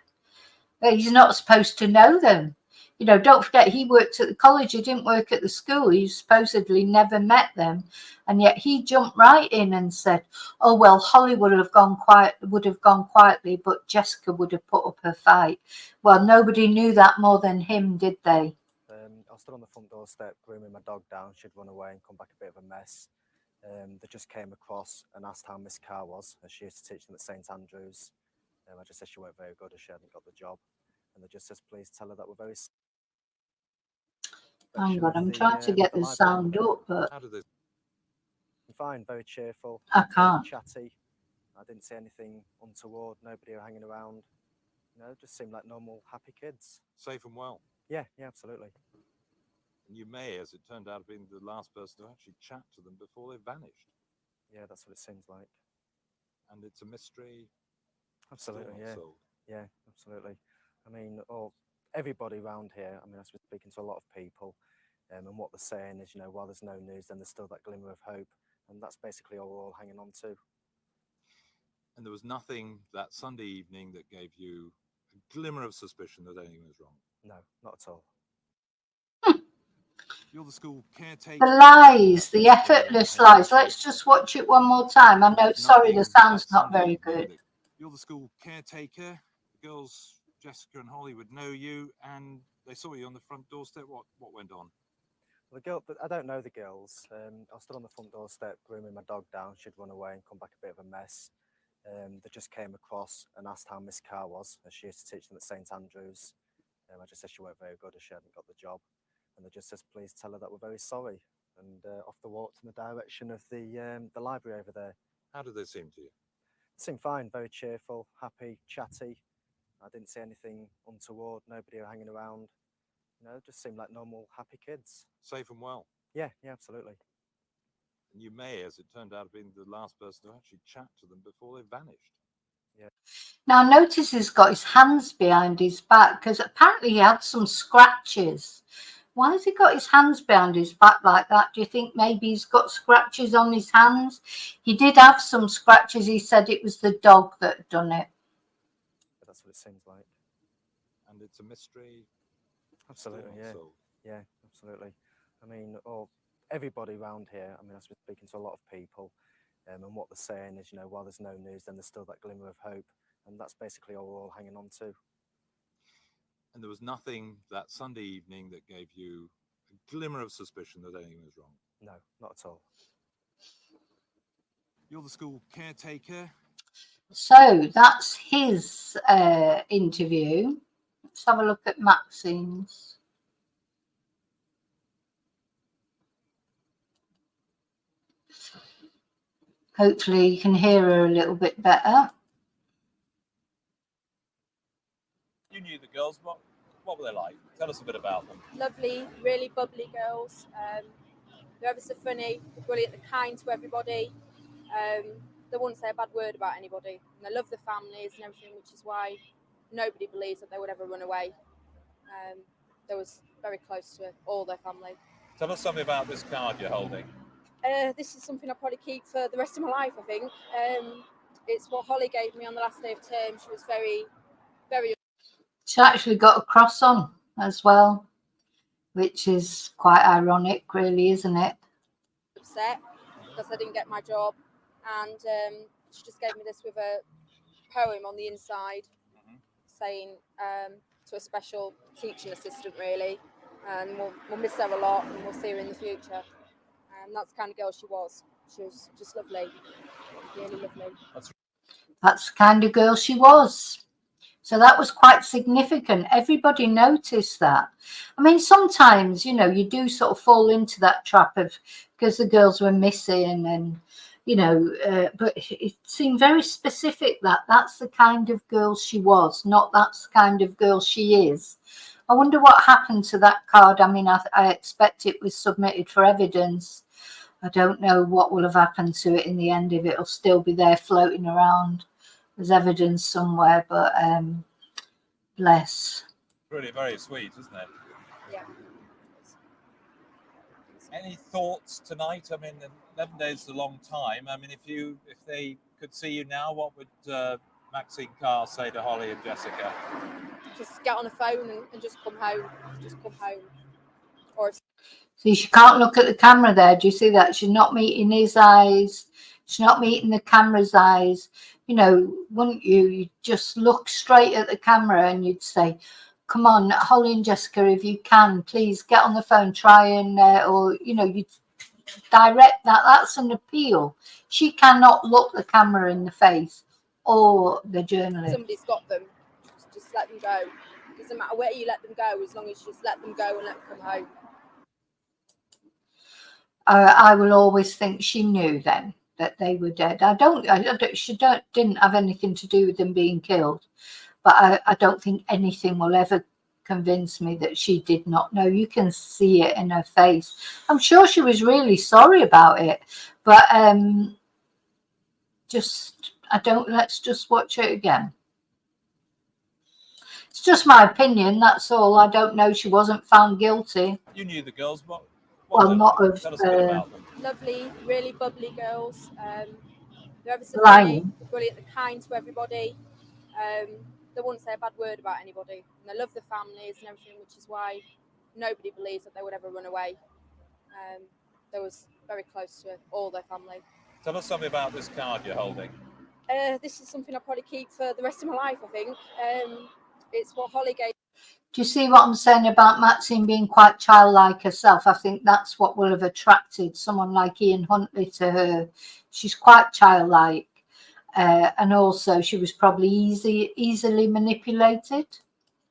He's not supposed to know them. Don't forget, he worked at the college. He didn't work at the school. He supposedly never met them. And yet he jumped right in and said, "Oh, well, Holly would have gone quietly, but Jessica would have put up a fight." Well, nobody knew that more than him, did they? I stood on the front doorstep grooming my dog down. She'd run away and come back a bit of a mess. They just came across and asked how Miss Carr was, as she used to teach them at St Andrews. I just said she weren't very good, as she hadn't got the job. And they just says, "Please tell her that we're very..." Hang on, I'm trying to get the sound up, but How did they? I'm fine, very cheerful. I can't. Chatty. I didn't see anything untoward. Nobody hanging around. Just seemed like normal, happy kids. Safe and well. Yeah, absolutely. And you may, as it turned out, have been the last person to actually chat to them before they vanished. Yeah, that's what it seems like. And it's a mystery. Absolutely, yeah. Solved. Yeah, absolutely. I mean, everybody around here, I mean, I've been speaking to a lot of people. And what they're saying is, while there's no news, then there's still that glimmer of hope. And that's basically all we're all hanging on to. And there was nothing that Sunday evening that gave you a glimmer of suspicion that anything was wrong? No, not at all. You're the school caretaker. The lies, the effortless lies. Let's just watch it one more time. I know, sorry, the sound's not very good. You're the school caretaker. The girls, Jessica and Holly, would know you, and they saw you on the front doorstep. What went on? The girl, I don't know the girls. I was stood on the front doorstep grooming my dog down. She'd run away and come back a bit of a mess. They just came across and asked how Miss Carr was, as she used to teach them at St Andrews. I just said she weren't very good, as she hadn't got the job. And they just says, please tell her that we're very sorry. And off they walked in the direction of the library over there. How did they seem to you? They seemed fine, very cheerful, happy, chatty. I didn't see anything untoward, nobody hanging around. Just seemed like normal, happy kids. Safe and well? Yeah, absolutely. And you may, as it turned out, have been the last person to actually chat to them before they vanished. Yeah. Now, notice he's got his hands behind his back, because apparently he had some scratches. Why has he got his hands behind his back like that? Do you think maybe he's got scratches on his hands? He did have some scratches. He said it was the dog that had done it. That's what it seems like. And it's a mystery. Absolutely, yeah. Solved. Yeah, absolutely. I mean, everybody around here, I've been speaking to a lot of people, and what they're saying is, while there's no news, then there's still that glimmer of hope. And that's basically all we're all hanging on to. And there was nothing that Sunday evening that gave you a glimmer of suspicion that anything was wrong? No, not at all. You're the school caretaker. So that's his interview. Let's have a look at Maxine's. Hopefully you can hear her a little bit better. You knew the girls. What were they like? Tell us a bit about them. Lovely, really bubbly girls. They're ever so funny, they're brilliant, they're kind to everybody. They wouldn't say a bad word about anybody. And they love their families and everything, which is why nobody believes that they would ever run away. They was very close to all their family. Tell us something about this card you're holding. This is something I'll probably keep for the rest of my life, I think. It's what Holly gave me on the last day of term. She was very, very... She actually got a cross on as well, which is quite ironic, really, isn't it? upset because I didn't get my job, and she just gave me this with a poem on the inside, saying to a special teaching assistant, really, and we'll miss her a lot, and we'll see her in the future. And that's the kind of girl she was. She was just lovely, really lovely. That's the kind of girl she was. So that was quite significant. Everybody noticed that. I mean, sometimes, you know, you do sort of fall into that trap of, because the girls were missing and, you know, but it seemed very specific that that's the kind of girl she was, not that's the kind of girl she is. I wonder what happened to that card. I mean, I expect it was submitted for evidence. I don't know what will have happened to it in the end, if it'll still be there floating around as evidence somewhere, but bless. Really very sweet, isn't it? Yeah. Any thoughts tonight? I mean, 11 days is a long time. I mean, if they could see you now, what would Maxine Carr say to Holly and Jessica? Just get on a phone and just come home. Just come home. Or if... See, she can't look at the camera there. Do you see that? She's not meeting his eyes. She's not meeting the camera's eyes. You know, wouldn't you? You'd just look straight at the camera and you'd say, come on, Holly and Jessica, if you can, please get on the phone, try and, or, you know, you'd direct that. That's an appeal. She cannot look the camera in the face or the journalist. Somebody's got them. Just let them go. It doesn't matter where you let them go, as long as you just let them go and let them come home. I will always think she knew then that they were dead. She didn't have anything to do with them being killed, but I don't think anything will ever convince me that she did not know. You can see it in her face. I'm sure she was really sorry about it, but let's just watch it again. It's just my opinion, that's all. I don't know. She wasn't found guilty. You knew the girls. What Well, was it not like? of Tell us a bit about them. Lovely, really bubbly girls. They're ever so lying. funny, brilliant, they're kind to everybody. They wouldn't say a bad word about anybody. And they love the families and everything, which is why nobody believes that they would ever run away. They was very close to all their family. Tell us something about this card you're holding. This is something I'll probably keep for the rest of my life, I think. It's what Holly gave. Do you see what I'm saying about Maxine being quite childlike herself? I think that's what will have attracted someone like Ian Huntley to her. She's quite childlike, and also she was probably easily manipulated.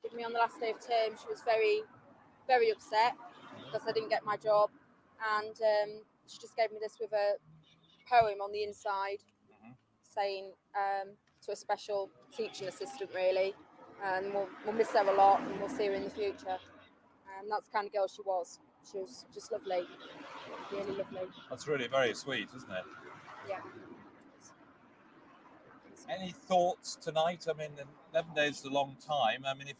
With me on the last day of term, she was very, very upset because I didn't get my job, and she just gave me this with a poem on the inside, saying to a special teaching assistant, really. And we'll miss her a lot, and we'll see her in the future. And that's the kind of girl she was. She was just lovely, really lovely. That's really very sweet, isn't it? Yeah. Any thoughts tonight? I mean, 11 days is a long time. I mean, if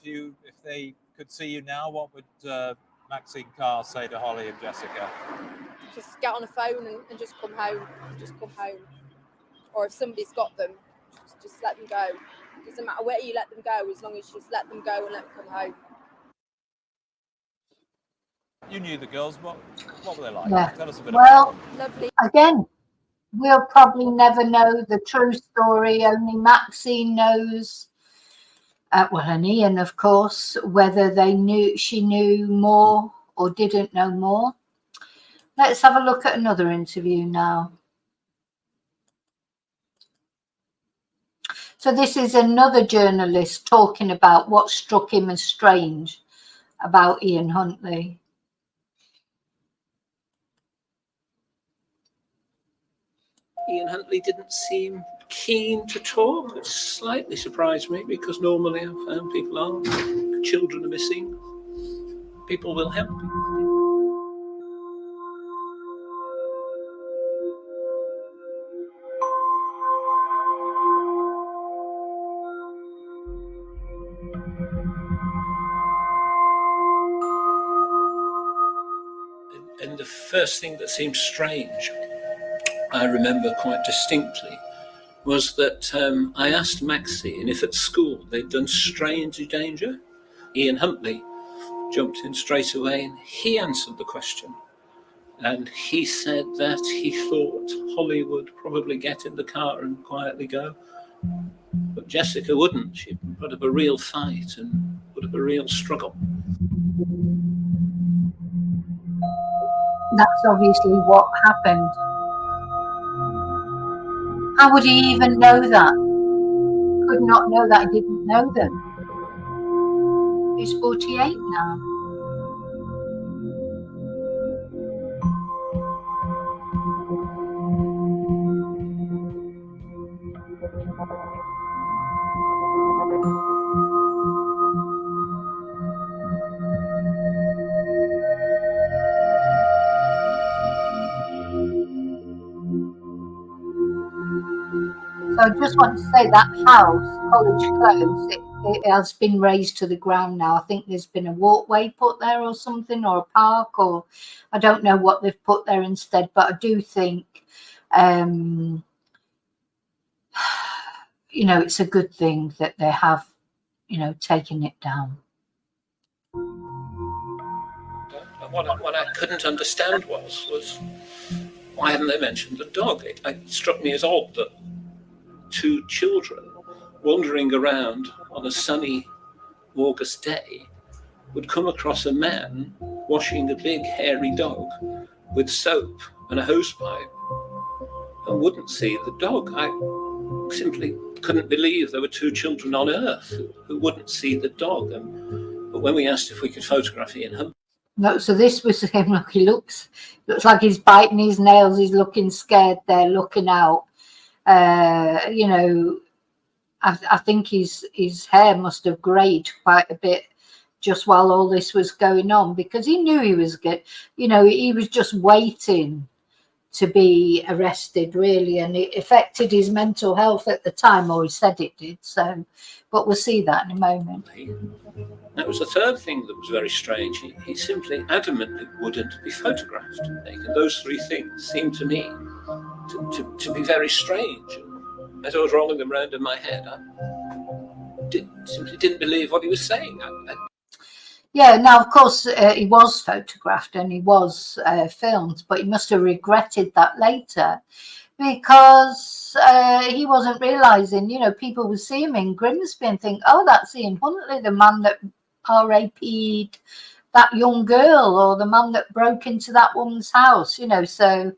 they could see you now, what would Maxine Carr say to Holly and Jessica? Just get on a phone and just come home. Just come home. Or if somebody's got them, just let them go. Doesn't matter where you let them go, as long as you just let them go and let them come home. You knew the girls. What were they like? Yeah. Tell us a bit about them. Lovely. Again, we'll probably never know the true story. Only Maxine knows. Well, and Ian, of course, whether she knew more or didn't know more. Let's have a look at another interview now. So this is another journalist talking about what struck him as strange about Ian Huntley. Ian Huntley didn't seem keen to talk. It slightly surprised me because normally I've found people are. Children are missing. People will help. And the first thing that seemed strange, I remember quite distinctly, was that I asked Maxine if at school they'd done stranger danger. Ian Huntley jumped in straight away and he answered the question. And he said that he thought Holly would probably get in the car and quietly go. But Jessica wouldn't. She'd put up a real fight and put up a real struggle. That's obviously what happened. How would he even know that? Could not know that he didn't know them. He's 48 now. So I just want to say that house, College Close, it has been razed to the ground now. I think there's been a walkway put there or something, or a park, or I don't know what they've put there instead. But I do think, it's a good thing that they have, taken it down. What I couldn't understand was why hadn't they mentioned the dog? It struck me as odd that two children wandering around on a sunny August day would come across a man washing a big hairy dog with soap and a hosepipe and wouldn't see the dog. I simply couldn't believe there were two children on earth who wouldn't see the dog. But when we asked if we could photograph Ian Huntley, No, so this was him. Look, he looks like he's biting his nails. He's looking scared there, looking out. I think his hair must have greyed quite a bit just while all this was going on, because he knew he was good. He was just waiting to be arrested, really, and it affected his mental health at the time, or he said it did. So, but we'll see that in a moment. That was the third thing that was very strange. He simply adamantly wouldn't be photographed. And those three things seemed to me to be very strange. As I was rolling them around in my head, I simply didn't believe what he was saying. Yeah, now, of course, he was photographed and he was filmed, but he must have regretted that later, because he wasn't realising, you know, people would see him in Grimsby and think, oh, that's Ian Huntley, the man that RAP'd that young girl, or the man that broke into that woman's house, you know. So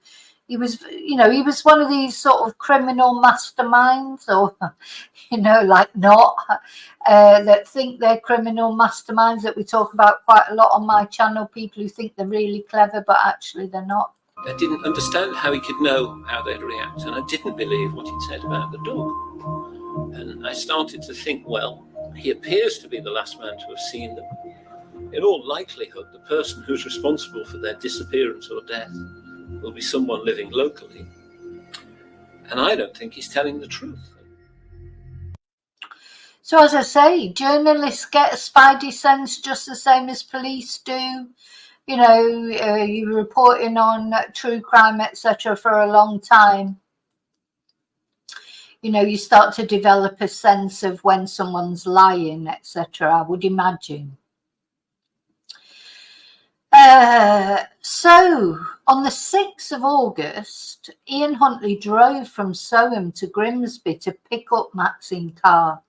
he was, you know, he was one of these sort of criminal masterminds, or, you know, like not, that think they're criminal masterminds, that we talk about quite a lot on my channel, people who think they're really clever, but actually they're not. I didn't understand how he could know how they'd react, and I didn't believe what he'd said about the dog. And I started to think, well, he appears to be the last man to have seen them. In all likelihood, the person who's responsible for their disappearance or death will be someone living locally. And I don't think he's telling the truth. So, as I say, journalists get a spidey sense just the same as police do. You know, you're reporting on true crime, etc., for a long time. You know, you start to develop a sense of when someone's lying, etc., I would imagine. So, on the 6th of August, Ian Huntley drove from Soham to Grimsby to pick up Maxine Carr.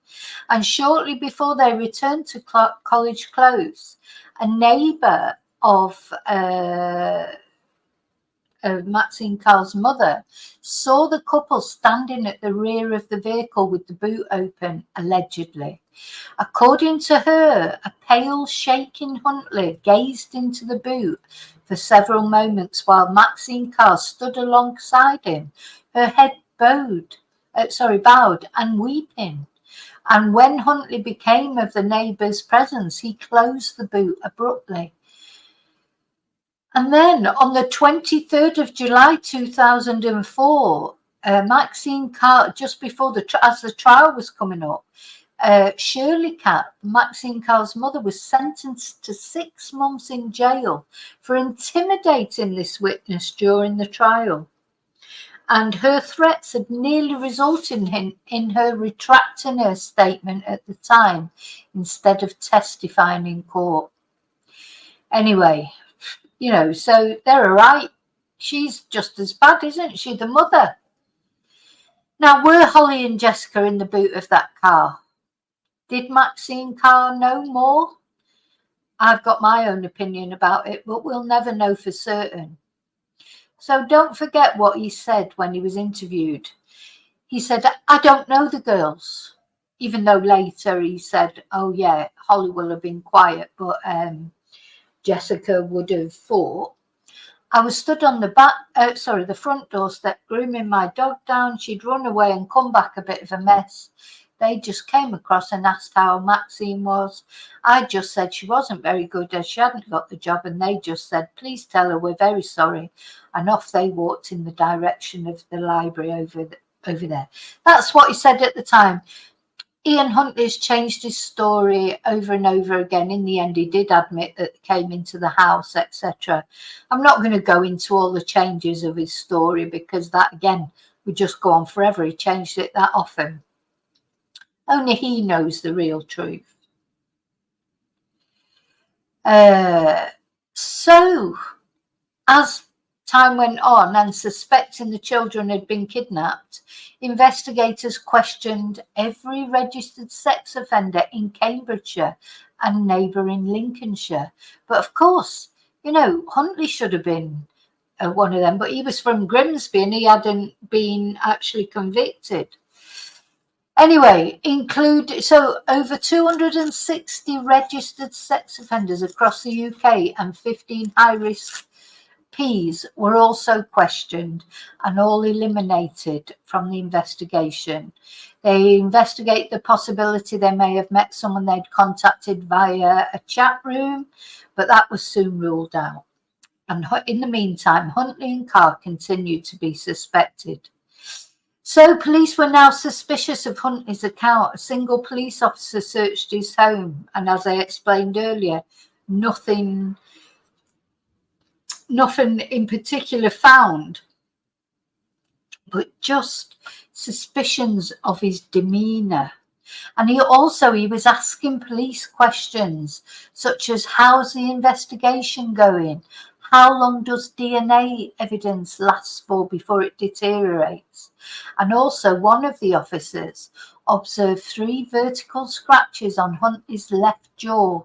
And shortly before they returned to College Close, a neighbour of Maxine Carr's mother saw the couple standing at the rear of the vehicle with the boot open, allegedly. According to her, a pale, shaking Huntley gazed into the boot for several moments while Maxine Carr stood alongside him, her head bowed and weeping. And when Huntley became of the neighbour's presence, he closed the boot abruptly. And then on the 23rd of July 2004, Maxine Carr, just before as the trial was coming up, Shirley Cat, Maxine Carr's mother, was sentenced to 6 months in jail for intimidating this witness during the trial. And her threats had nearly resulted in her retracting her statement at the time instead of testifying in court. Anyway, you know, so they're all right. She's just as bad, isn't she, the mother? Now, were Holly and Jessica in the boot of that car? Did Maxine Carr know more? I've got my own opinion about it, but we'll never know for certain. So don't forget what he said when he was interviewed. He said, I don't know the girls, even though later he said, oh yeah, Holly will have been quiet, but Jessica would have fought. I was stood on the front doorstep grooming my dog down. She'd run away and come back a bit of a mess. They just came across and asked how Maxine was. I just said she wasn't very good as she hadn't got the job, and they just said, please tell her we're very sorry. And off they walked in the direction of the library over there. That's what he said at the time. Ian Huntley's changed his story over and over again. In the end, he did admit that they came into the house, etc. I'm not going to go into all the changes of his story because that, again, would just go on forever. He changed it that often. Only he knows the real truth. So, as time went on and suspecting the children had been kidnapped, investigators questioned every registered sex offender in Cambridgeshire and neighbouring Lincolnshire. But of course, you know, Huntley should have been one of them, but he was from Grimsby and he hadn't been actually convicted. Anyway, so over 260 registered sex offenders across the UK and 15 high-risk Ps were also questioned and all eliminated from the investigation. They investigate the possibility they may have met someone they'd contacted via a chat room, but that was soon ruled out. And in the meantime, Huntley and Carr continued to be suspected. So police were now suspicious of Huntley's account. A single police officer searched his home, and as I explained earlier, nothing in particular found, but just suspicions of his demeanour. And he was asking police questions such as, how's the investigation going? How long does DNA evidence last for before it deteriorates? And also, one of the officers observed 3 vertical scratches on Huntley's left jaw,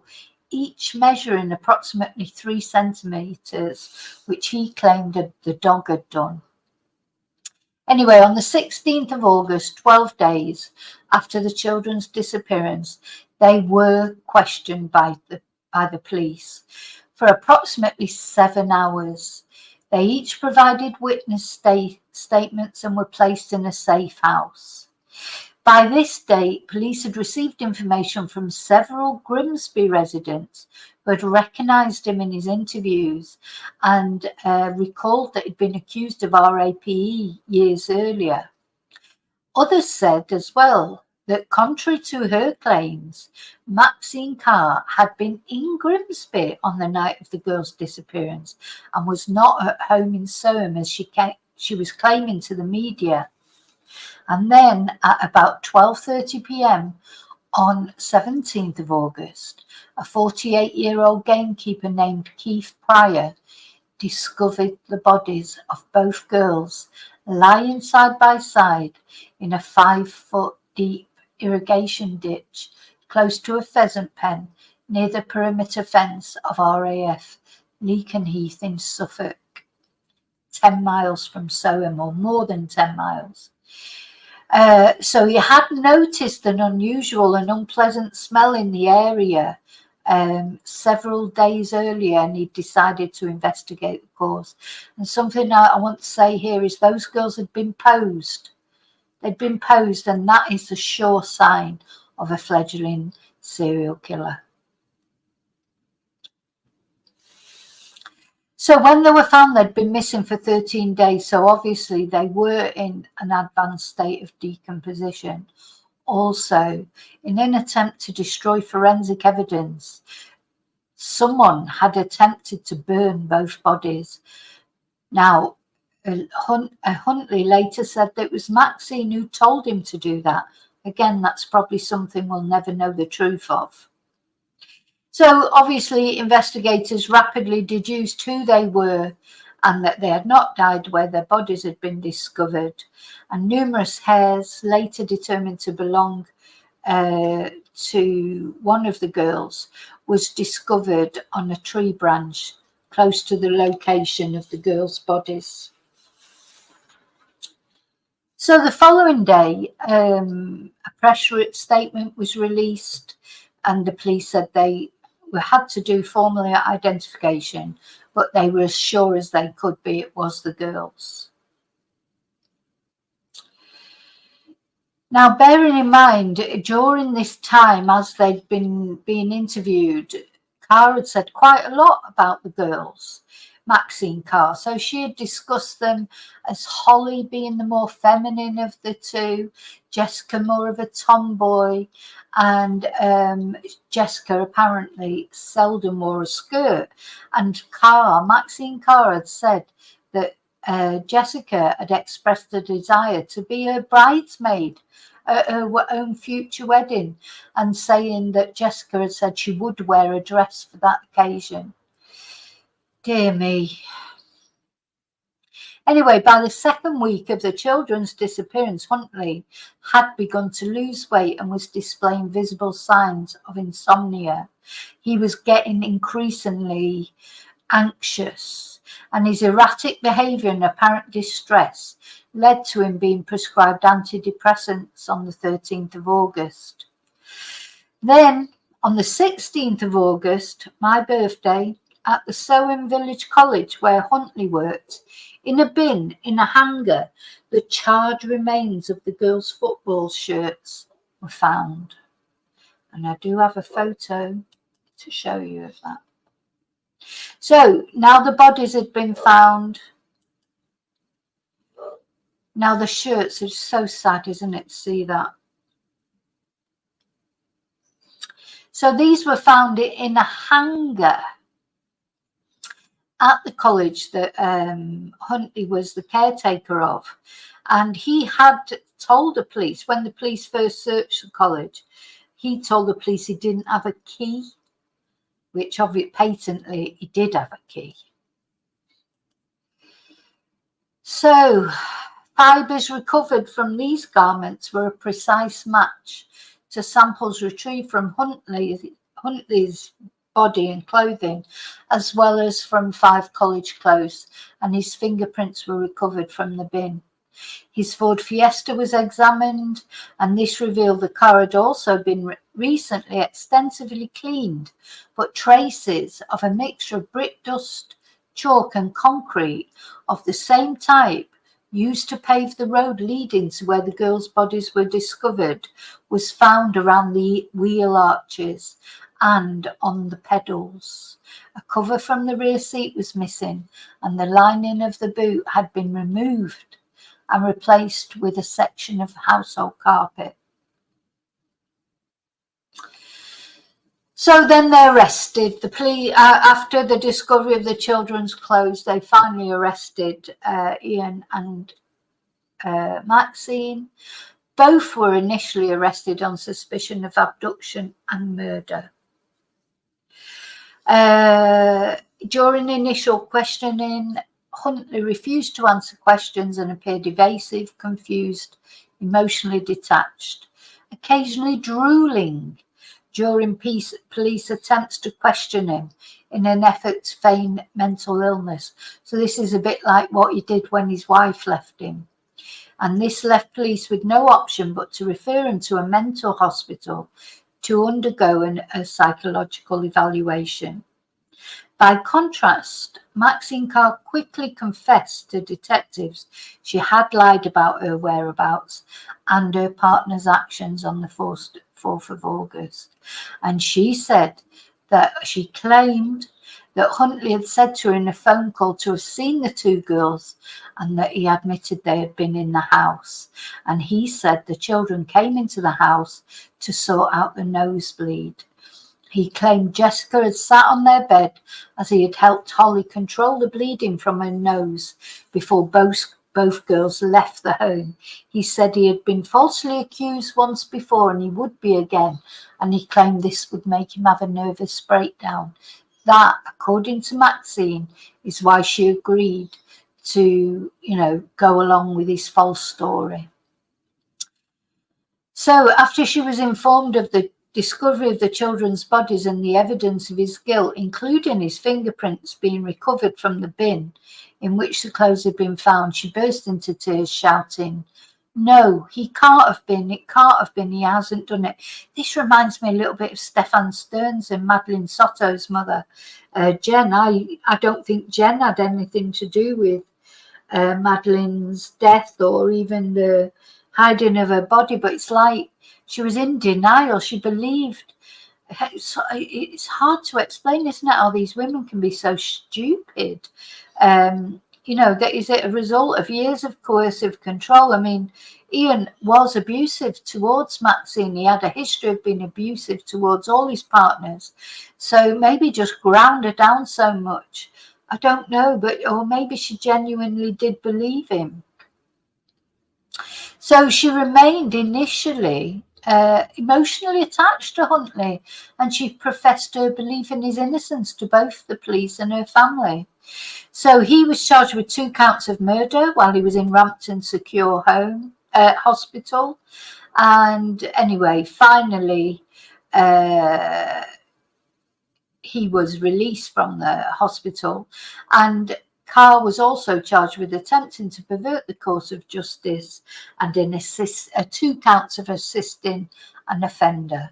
each measuring approximately 3 centimetres, which he claimed the dog had done. Anyway, on the 16th of August, 12 days after the children's disappearance, they were questioned by the police for approximately 7 hours. They each provided witness statements and were placed in a safe house. By this date, police had received information from several Grimsby residents who had recognised him in his interviews and recalled that he'd been accused of RAPE years earlier. Others said as well that, contrary to her claims, Maxine Carr had been in Grimsby on the night of the girl's disappearance and was not at home in Soham as she was claiming to the media. And then at about 12:30 p.m. on 17th of August, a 48-year-old gamekeeper named Keith Pryor discovered the bodies of both girls lying side by side in a 5-foot deep irrigation ditch close to a pheasant pen near the perimeter fence of RAF Leakenheath in Suffolk, 10 miles from Soham, or more than 10 miles. So he had noticed an unusual and unpleasant smell in the area several days earlier, and he decided to investigate the cause. And something I want to say here is those girls had been posed. They'd been posed, and that is a sure sign of a fledgling serial killer. So when they were found, they'd been missing for 13 days. So obviously they were in an advanced state of decomposition. Also, in an attempt to destroy forensic evidence, someone had attempted to burn both bodies. Now, Huntley later said that it was Maxine who told him to do that. Again, that's probably something we'll never know the truth of. So obviously investigators rapidly deduced who they were and that they had not died where their bodies had been discovered. And numerous hairs later determined to belong to one of the girls was discovered on a tree branch close to the location of the girls' bodies. So the following day, a press statement was released, and the police said they had to do formal identification, but they were as sure as they could be it was the girls. Now, bearing in mind, during this time, as they'd been being interviewed, Carr had said quite a lot about the girls, Maxine Carr. So she had discussed them as Holly being the more feminine of the two, Jessica more of a tomboy, and Jessica apparently seldom wore a skirt. And Maxine Carr had said that Jessica had expressed a desire to be her bridesmaid at her own future wedding, and saying that Jessica had said she would wear a dress for that occasion. Dear me. Anyway, by the second week of the children's disappearance, Huntley had begun to lose weight and was displaying visible signs of insomnia. He was getting increasingly anxious, and his erratic behaviour and apparent distress led to him being prescribed antidepressants on the 13th of August. Then, on the 16th of August, my birthday, at the Soham Village College where Huntley worked, in a bin in a hanger, the charred remains of the girls' football shirts were found. And I do have a photo to show you of that. So now the bodies had been found. Now the shirts are so sad, isn't it, to see that? So these were found in a hangar at the college that Huntley was the caretaker of. And he had told the police, when the police first searched the college, he told the police he didn't have a key, which obviously patently he did have a key. So fibres recovered from these garments were a precise match to samples retrieved from Huntley's body and clothing, as well as from 5 college clothes, and his fingerprints were recovered from the bin. His Ford Fiesta was examined, and this revealed the car had also been recently extensively cleaned, but traces of a mixture of brick dust, chalk and concrete of the same type used to pave the road leading to where the girls' bodies were discovered was found around the wheel arches and on the pedals. A cover from the rear seat was missing, and the lining of the boot had been removed and replaced with a section of household carpet. So then they're arrested. The police, after the discovery of the children's clothes, they finally arrested Ian and Maxine. Both were initially arrested on suspicion of abduction and murder. During initial questioning, Huntley refused to answer questions and appeared evasive, confused, emotionally detached, occasionally drooling during police attempts to question him in an effort to feign mental illness. So this is a bit like what he did when his wife left him. And this left police with no option but to refer him to a mental hospital to undergo a psychological evaluation. By contrast, Maxine Carr quickly confessed to detectives she had lied about her whereabouts and her partner's actions on the 4th of August. And she said that she claimed that Huntley had said to her in a phone call to have seen the 2 girls and that he admitted they had been in the house. And he said the children came into the house to sort out the nosebleed. He claimed Jessica had sat on their bed as he had helped Holly control the bleeding from her nose before both girls left the home. He said he had been falsely accused once before and he would be again, and he claimed this would make him have a nervous breakdown. That, according to Maxine, is why she agreed to, go along with his false story. So after she was informed of the discovery of the children's bodies and the evidence of his guilt, including his fingerprints being recovered from the bin in which the clothes had been found, she burst into tears, shouting, "No, he can't have been. It can't have been. He hasn't done it." This reminds me a little bit of Stefan Stearns and Madeline Soto's mother, Jen. I don't think Jen had anything to do with Madeline's death or even the hiding of her body, but it's like she was in denial. She believed. It's hard to explain, isn't it, how these women can be so stupid. That is it a result of years of coercive control. I mean, Ian was abusive towards Maxine. He had a history of being abusive towards all his partners. So maybe just ground her down so much. I don't know, or maybe she genuinely did believe him. So she remained initially emotionally attached to Huntley, and she professed her belief in his innocence to both the police and her family. So he was charged with 2 counts of murder while he was in Rampton Secure Home Hospital. And anyway, finally, he was released from the hospital, and Carr was also charged with attempting to pervert the course of justice and 2 counts of assisting an offender.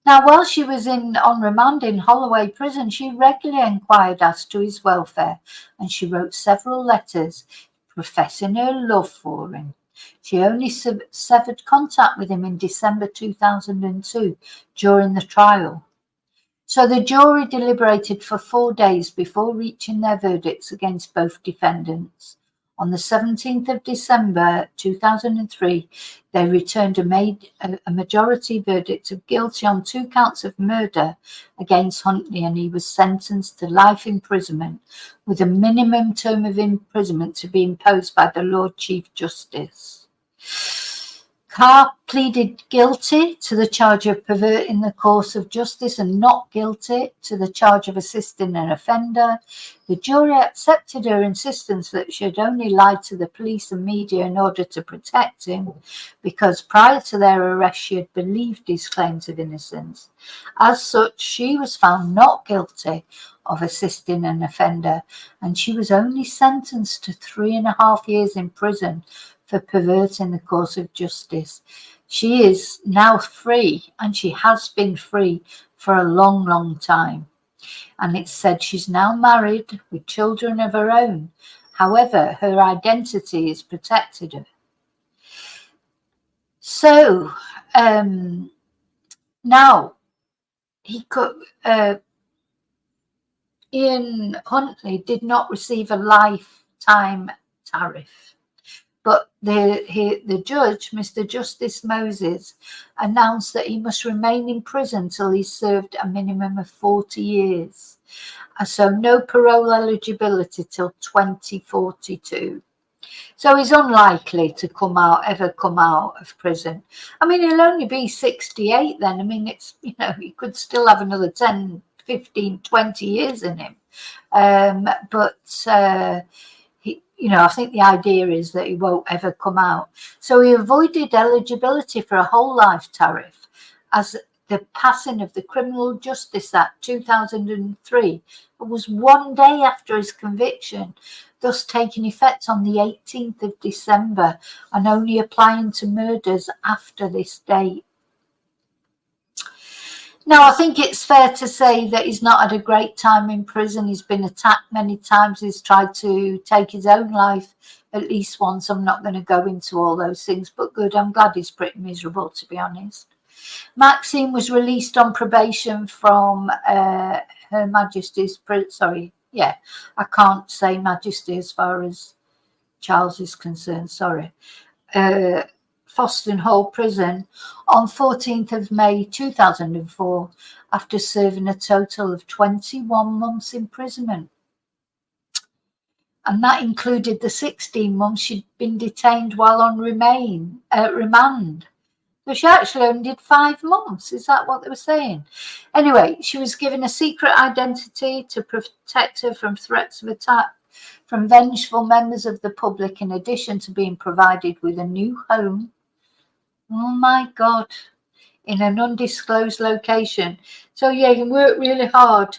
Now, while she was on remand in Holloway Prison, she regularly inquired as to his welfare, and she wrote several letters professing her love for him. She only severed contact with him in December 2002 during the trial. So the jury deliberated for 4 days before reaching their verdicts against both defendants. On the 17th of December 2003, they returned a majority verdict of guilty on 2 counts of murder against Huntley, and he was sentenced to life imprisonment with a minimum term of imprisonment to be imposed by the Lord Chief Justice. Carr pleaded guilty to the charge of perverting the course of justice and not guilty to the charge of assisting an offender. The jury accepted her insistence that she had only lied to the police and media in order to protect him, because prior to their arrest she had believed his claims of innocence. As such, she was found not guilty of assisting an offender, and she was only sentenced to 3.5 years in prison for perverting the course of justice. She is now free, and she has been free for a long, long time. And it's said she's now married with children of her own. However, her identity is protected her. So now he could. Ian Huntley did not receive a lifetime tariff, but the judge, Mr. Justice Moses, announced that he must remain in prison till he's served a minimum of 40 years. So no parole eligibility till 2042. So he's unlikely to ever come out of prison. I mean, he'll only be 68 then. I mean, it's, he could still have another 10, 15, 20 years in him. But I think the idea is that he won't ever come out. So he avoided eligibility for a whole life tariff, as the passing of the Criminal Justice Act 2003 was 1 day after his conviction, thus taking effect on the 18th of December and only applying to murders after this date. Now, I think it's fair to say that he's not had a great time in prison. He's been attacked many times. He's tried to take his own life at least once. I'm not going to go into all those things, but good. I'm glad he's pretty miserable, to be honest. Maxine was released on probation from Her Majesty's prison. I can't say Majesty as far as Charles is concerned. Foston Hall Prison on 14th of May 2004 after serving a total of 21 months imprisonment. And that included the 16 months she'd been detained while on remand. So she actually only did 5 months. Is that what they were saying? Anyway, she was given a secret identity to protect her from threats of attack from vengeful members of the public, in addition to being provided with a new home. Oh my God, in an undisclosed location. So you can work really hard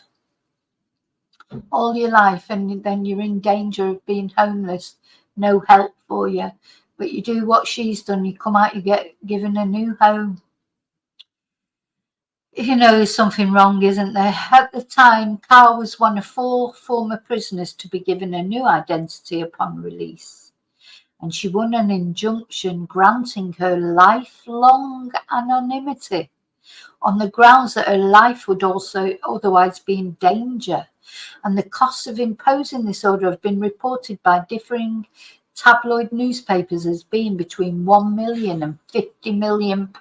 all your life and then you're in danger of being homeless, no help for you. But you do what she's done, you come out, you get given a new home. There's something wrong, isn't there? At the time, Carr was one of 4 former prisoners to be given a new identity upon release. And she won an injunction granting her lifelong anonymity on the grounds that her life would also otherwise be in danger. And the costs of imposing this order have been reported by differing tabloid newspapers as being between £1 million and £50 million.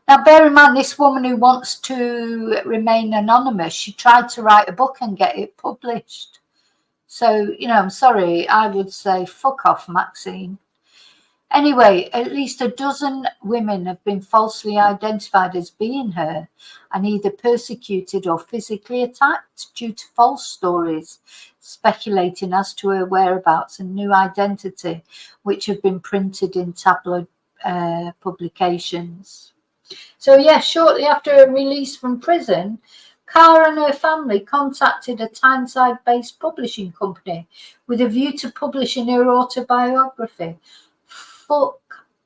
Now, bear in mind, this woman who wants to remain anonymous, she tried to write a book and get it published. So, I'm sorry, I would say fuck off, Maxine. Anyway, at least a dozen women have been falsely identified as being her and either persecuted or physically attacked due to false stories speculating as to her whereabouts and new identity, which have been printed in tabloid publications. So, shortly after her release from prison, Carr and her family contacted a Tyneside-based publishing company with a view to publishing her autobiography. Fuck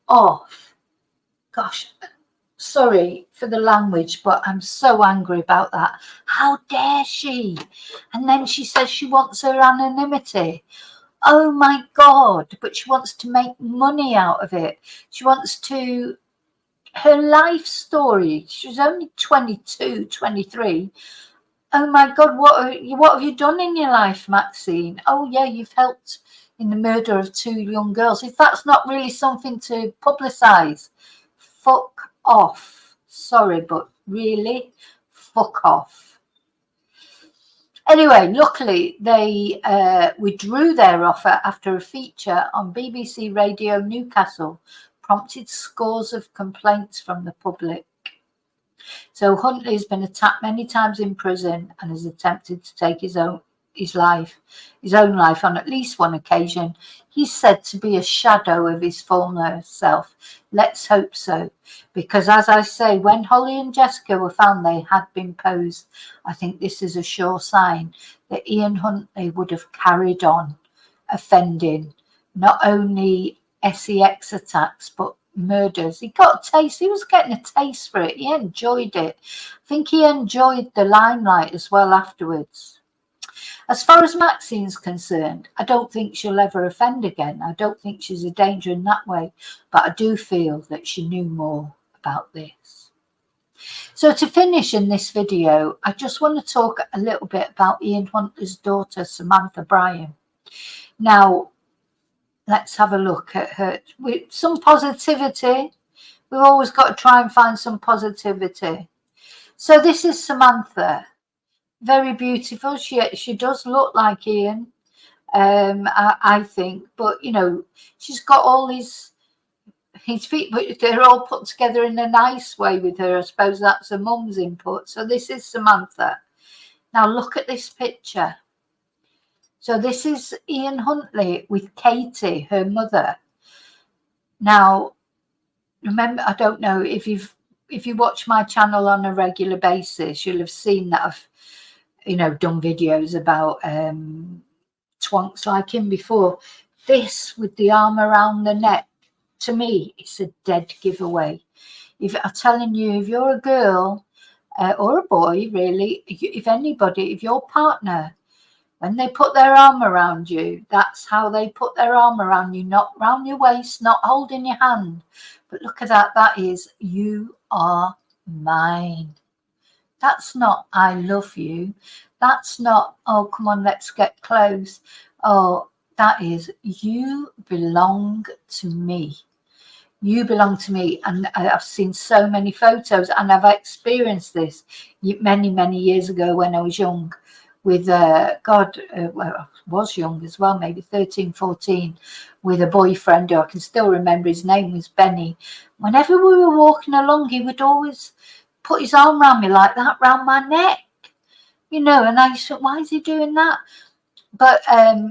off. Gosh, sorry for the language, but I'm so angry about that. How dare she? And then she says she wants her anonymity. Oh my God, but she wants to make money out of it. She wants to her life story, she was only 22, 23. Oh my God, what have you done in your life, Maxine? Oh yeah, you've helped in the murder of 2 young girls. If that's not really something to publicise, fuck off. Sorry, but really, fuck off. Anyway, luckily they withdrew their offer after a feature on BBC Radio Newcastle prompted scores of complaints from the public. So Huntley has been attacked many times in prison and has attempted to take his own life on at least one occasion. He's said to be a shadow of his former self. Let's hope so, because as I say, when Holly and Jessica were found, they had been posed. I think this is a sure sign that Ian Huntley would have carried on offending, not only sex attacks, but murders. He got a taste. He was getting a taste for it. He enjoyed it. I think he enjoyed the limelight as well afterwards. As far as Maxine's concerned, I don't think she'll ever offend again. I don't think she's a danger in that way, but I do feel that she knew more about this. So to finish in this video, I just want to talk a little bit about Ian Huntley's daughter, Samantha Bryan. Now, let's have a look at her with some positivity. We've always got to try and find some positivity. So this is Samantha. Very beautiful. She does look like Ian, I think. But, you know, she's got all his feet, but they're all put together in a nice way with her. I suppose that's her mum's input. So this is Samantha. Now look at this picture. So this is Ian Huntley with Katie, her mother. Now, remember, I don't know if you watch my channel on a regular basis, you'll have seen that I've, you know, done videos about twonks like him before. This with the arm around the neck, to me, it's a dead giveaway. If I'm telling you, if you're a girl or a boy, really, if anybody, if your partner, when they put their arm around you, that's how they put their arm around you, not round your waist, not holding your hand. But look at that. That is, you are mine. That's not, I love you. That's not, oh, come on, let's get close. Oh, that is, you belong to me. You belong to me. And I've seen so many photos, and I've experienced this many, many years ago when I was young. With well, I was young as well, maybe 13, 14, with a boyfriend who I can still remember his name was Benny. Whenever we were walking along, he would always put his arm around me like that, round my neck, you know, and I used to, why is he doing that? But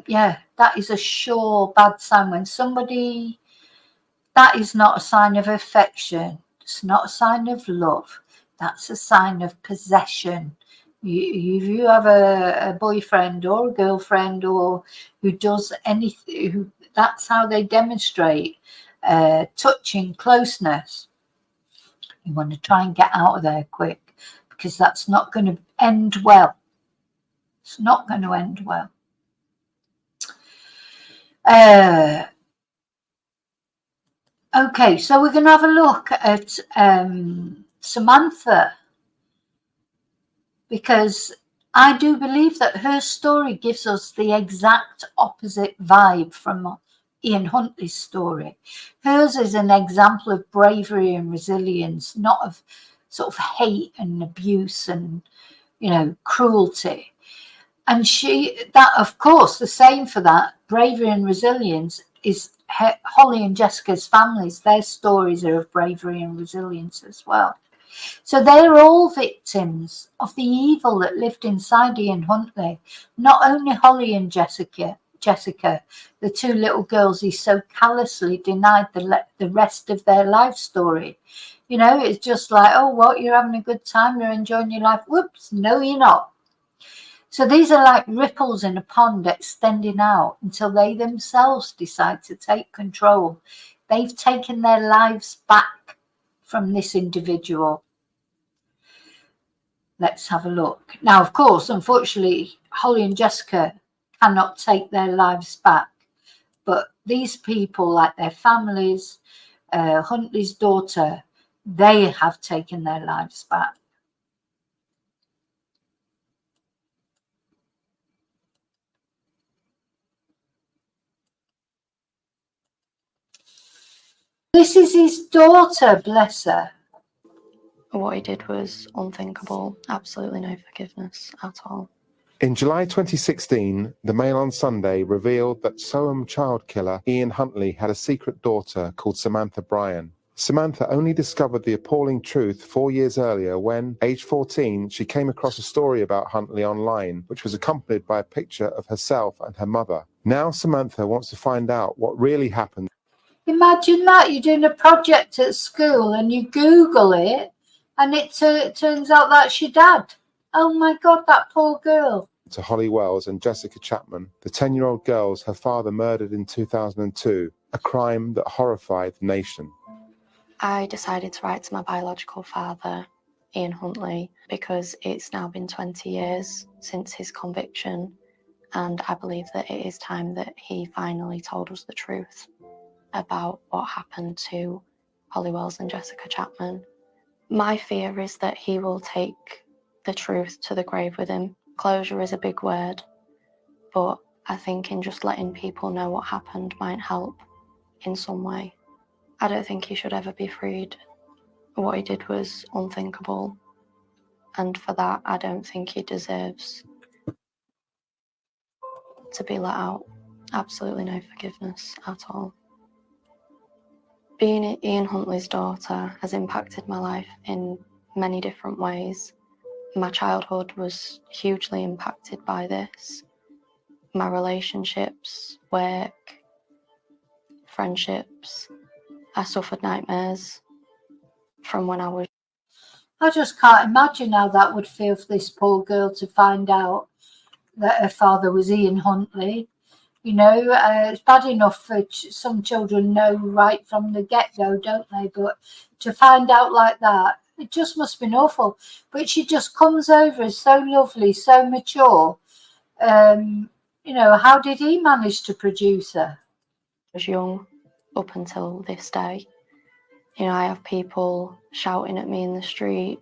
yeah, that is a sure bad sign when somebody, that is not a sign of affection. It's not a sign of love. That's a sign of possession. If you have a boyfriend or a girlfriend or who does anything, that's how they demonstrate touching closeness. You want to try and get out of there quick, because that's not going to end well. It's not going to end well. Okay, so we're going to have a look at Samantha, because I do believe that her story gives us the exact opposite vibe from Ian Huntley's story. Hers is an example of bravery and resilience, not of sort of hate and abuse and, you know, cruelty. And that, of course, the same for that, bravery and resilience, is Holly and Jessica's families. Their stories are of bravery and resilience as well. So they're all victims of the evil that lived inside Ian Huntley. Not only Holly and Jessica, the 2 little girls he so callously denied the rest of their life story. You know, it's just like, oh, what, you're having a good time, you're enjoying your life. Whoops, no, you're not. So these are like ripples in a pond extending out until they themselves decide to take control. They've taken their lives back from this individual. Let's have a look. Now, of course, unfortunately, Holly and Jessica cannot take their lives back. But these people, like their families, Huntley's daughter, they have taken their lives back. This is his daughter, bless her. What he did was unthinkable. Absolutely no forgiveness at all. In July 2016, the Mail on Sunday revealed that Soham child killer Ian Huntley had a secret daughter called Samantha Bryan. Samantha only discovered the appalling truth 4 years earlier when, aged 14, she came across a story about Huntley online, which was accompanied by a picture of herself and her mother. Now Samantha wants to find out what really happened. Imagine that, you're doing a project at school and you Google it and it turns out that's your dad. Oh my God, that poor girl. To Holly Wells and Jessica Chapman, the 10-year-old girls her father murdered in 2002, a crime that horrified the nation. I decided to write to my biological father, Ian Huntley, because it's now been 20 years since his conviction, and I believe that it is time that he finally told us the truth about what happened to Holly Wells and Jessica Chapman. My fear is that he will take the truth to the grave with him. Closure is a big word, but I think in just letting people know what happened might help in some way. I don't think he should ever be freed. What he did was unthinkable, and for that I don't think he deserves to be let out. Absolutely no forgiveness at all. Being Ian Huntley's daughter has impacted my life in many different ways. My childhood was hugely impacted by this. My relationships, work, friendships. I suffered nightmares from when I was... I just can't imagine how that would feel for this poor girl to find out that her father was Ian Huntley. You know, it's bad enough for some children know right from the get-go, don't they? But to find out like that, it just must have been awful. But she just comes over as so lovely, so mature. You know, how did he manage to produce her? I was young up until this day. You know, I have people shouting at me in the street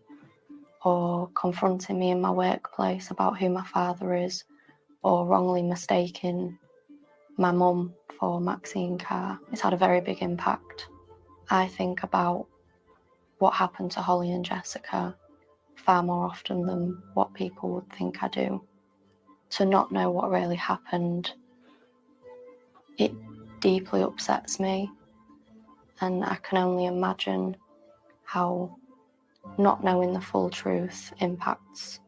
or confronting me in my workplace about who my father is, or wrongly mistaking my mum for Maxine Carr. It's had a very big impact. I think about what happened to Holly and Jessica far more often than what people would think I do. To not know what really happened, it deeply upsets me, and I can only imagine how not knowing the full truth impacts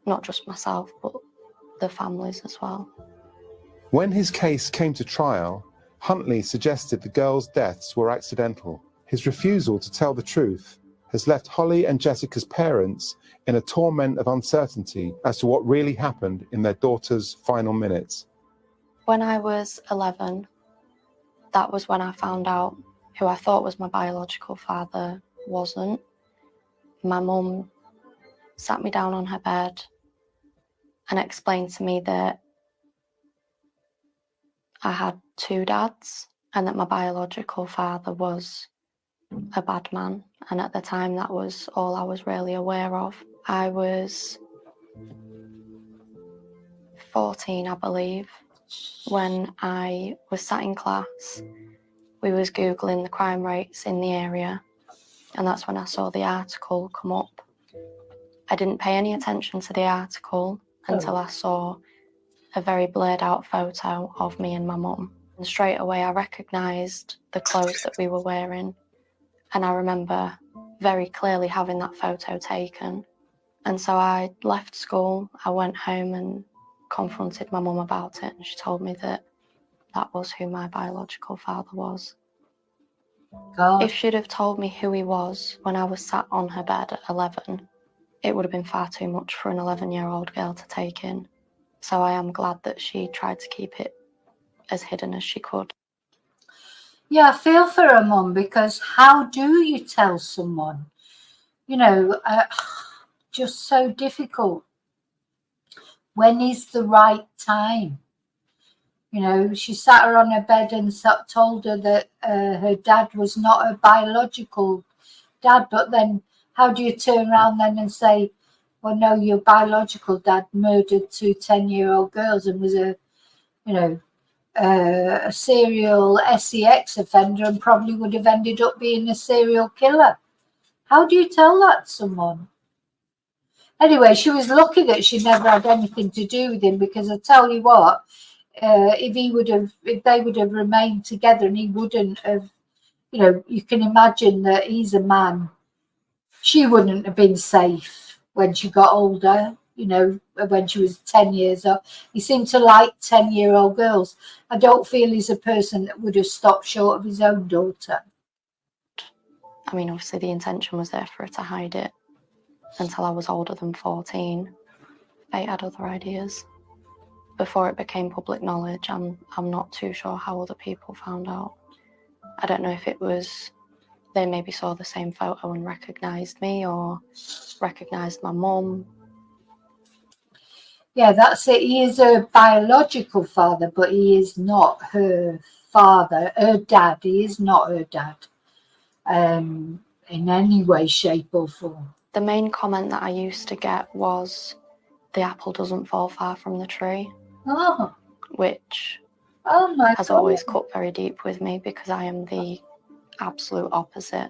not just myself but the families as well. When his case came to trial, Huntley suggested the girls' deaths were accidental. His refusal to tell the truth has left Holly and Jessica's parents in a torment of uncertainty as to what really happened in their daughter's final minutes. When I was 11, that was when I found out who I thought was my biological father wasn't. My mum sat me down on her bed and explained to me that I had two dads and that my biological father was a bad man, and at the time that was all I was really aware of. I was 14, I believe, when I was sat in class. We was Googling the crime rates in the area, and that's when I saw the article come up. I didn't pay any attention to the article until I saw a very blurred out photo of me and my mum. And straight away I recognised the clothes that we were wearing. And I remember very clearly having that photo taken. And so I left school, I went home and confronted my mum about it, and she told me that that was who my biological father was. God. If she'd have told me who he was when I was sat on her bed at 11, it would have been far too much for an 11-year-old girl to take in. So I am glad that she tried to keep it as hidden as she could. Yeah, I feel for her mum, because how do you tell someone? You know, just so difficult. When is the right time? You know, she sat her on her bed and told her that her dad was not her biological dad. But then how do you turn around then and say, well, no, your biological dad murdered two 10-year-old girls and was a serial sex offender and probably would have ended up being a serial killer? How do you tell that to someone? Anyway, she was lucky that she never had anything to do with him, because I tell you what, if they would have remained together and he wouldn't have, you can imagine that he's a man. She wouldn't have been safe when she got older, when she was 10 years old. He seemed to like 10-year-old girls. I don't feel he's a person that would have stopped short of his own daughter. I mean, obviously the intention was there for her to hide it until I was older than 14. Fate had other ideas. Before it became public knowledge, I'm not too sure how other people found out. I don't know if it was they maybe saw the same photo and recognised me or recognised my mum. Yeah, that's it. He is her biological father, but he is not her father, her dad. He is not her dad in any way, shape or form. The main comment that I used to get was, the apple doesn't fall far from the tree. Oh. Which has always cut very deep with me, because I am the absolute opposite.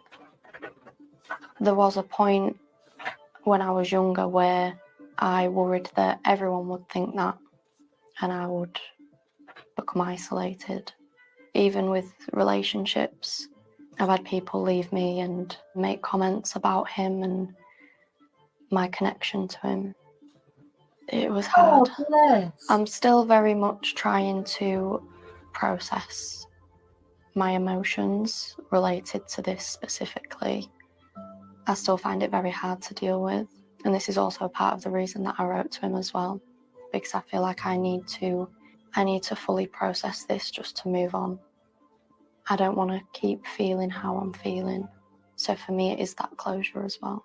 There was a point when I was younger where I worried that everyone would think that and I would become isolated. Even with relationships, I've had people leave me and make comments about him and my connection to him. It was hard. I'm still very much trying to process my emotions related to this specifically. I still find it very hard to deal with. And this is also part of the reason that I wrote to him as well, because I feel like I need to fully process this just to move on. I don't want to keep feeling how I'm feeling. So for me, it is that closure as well.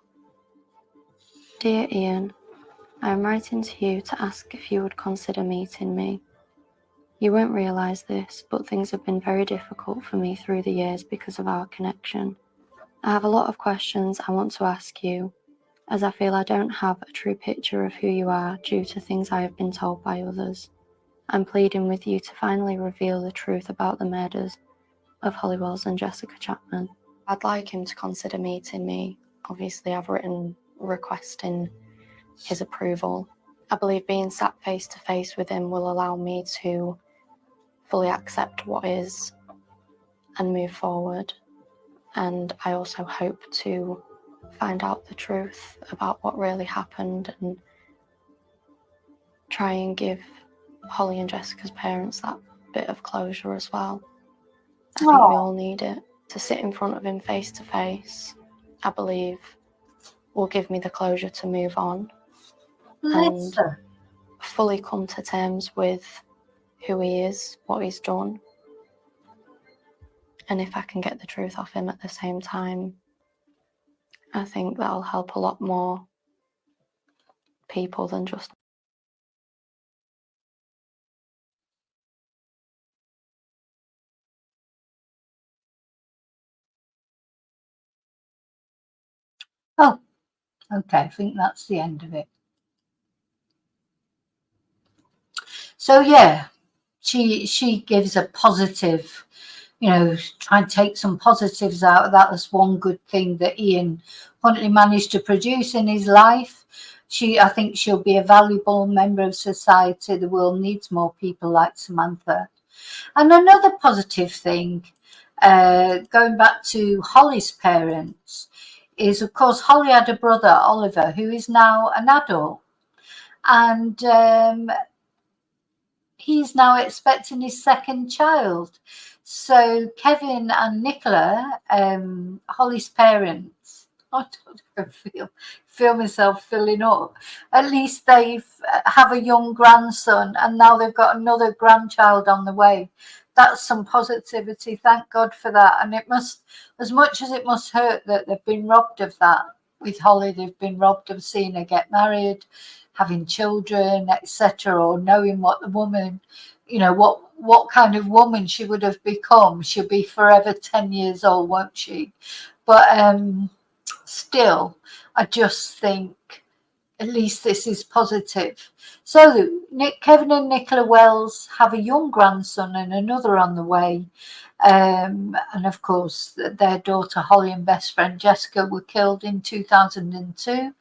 Dear Ian, I am writing to you to ask if you would consider meeting me. You won't realise this, but things have been very difficult for me through the years because of our connection. I have a lot of questions I want to ask you, as I feel I don't have a true picture of who you are due to things I have been told by others. I'm pleading with you to finally reveal the truth about the murders of Holly Wells and Jessica Chapman. I'd like him to consider meeting me. Obviously, I've written requesting his approval. I believe being sat face to face with him will allow me to fully accept what is and move forward. And I also hope to find out the truth about what really happened and try and give Holly and Jessica's parents that bit of closure as well. I think we all need it. To sit in front of him face to face, I believe, will give me the closure to move on and fully come to terms with who he is, what he's done. And if I can get the truth off him at the same time, I think that'll help a lot more people than just. Oh, okay, I think that's the end of it. So yeah, she gives a positive, try and take some positives out of that. That's one good thing that Ian Huntley managed to produce in his life. I think she'll be a valuable member of society. The world needs more people like Samantha. And another positive thing, going back to Holly's parents, is of course Holly had a brother, Oliver, who is now an adult. And he's now expecting his second child. So Kevin and Nicola, Holly's parents, I don't feel myself filling up. At least they have a young grandson, and now they've got another grandchild on the way. That's some positivity. Thank God for that. And it must, as much as it must hurt that they've been robbed of that with Holly, they've been robbed of seeing her get married, having children, etc., or knowing what the woman, what kind of woman she would have become. She'll be forever 10 years old, won't she? But still, I just think at least this is positive. So Kevin and Nicola Wells have a young grandson and another on the way. And of course, their daughter Holly and best friend Jessica were killed in 2002.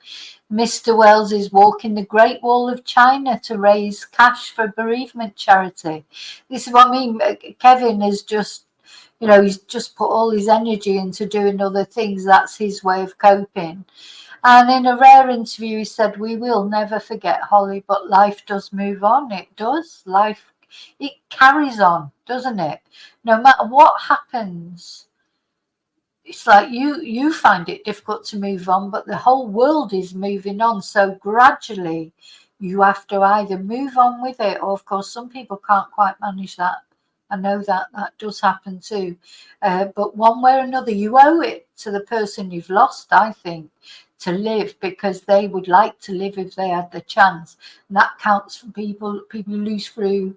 Mr. Wells is walking the Great Wall of China to raise cash for bereavement charity. This is what I mean. Kevin is just, he's just put all his energy into doing other things. That's his way of coping. And in a rare interview, he said, "We will never forget Holly, but life does move on." It does. Life, it carries on, doesn't it? No matter what happens, it's like you find it difficult to move on, but the whole world is moving on. So gradually, you have to either move on with it, or of course, some people can't quite manage that. I know that does happen too. But one way or another, you owe it to the person you've lost, I think, to live, because they would like to live if they had the chance. And that counts for people who lose through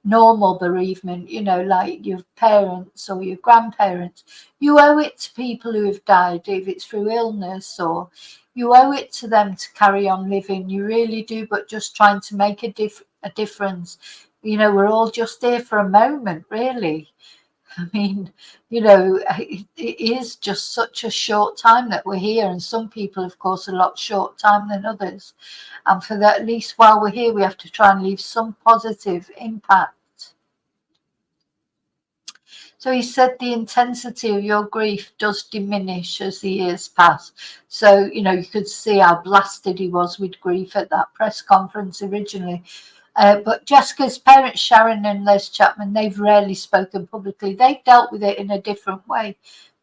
normal bereavement, like your parents or your grandparents. You owe it to people who have died, if it's through illness, or you owe it to them to carry on living. You really do, but just trying to make a difference. We're all just here for a moment, really. I mean, it is just such a short time that we're here, and some people, of course, a lot short time than others. And for that, at least while we're here, we have to try and leave some positive impact. So he said the intensity of your grief does diminish as the years pass. So, you could see how blasted he was with grief at that press conference originally. But Jessica's parents, Sharon and Les Chapman, they've rarely spoken publicly. They've dealt with it in a different way.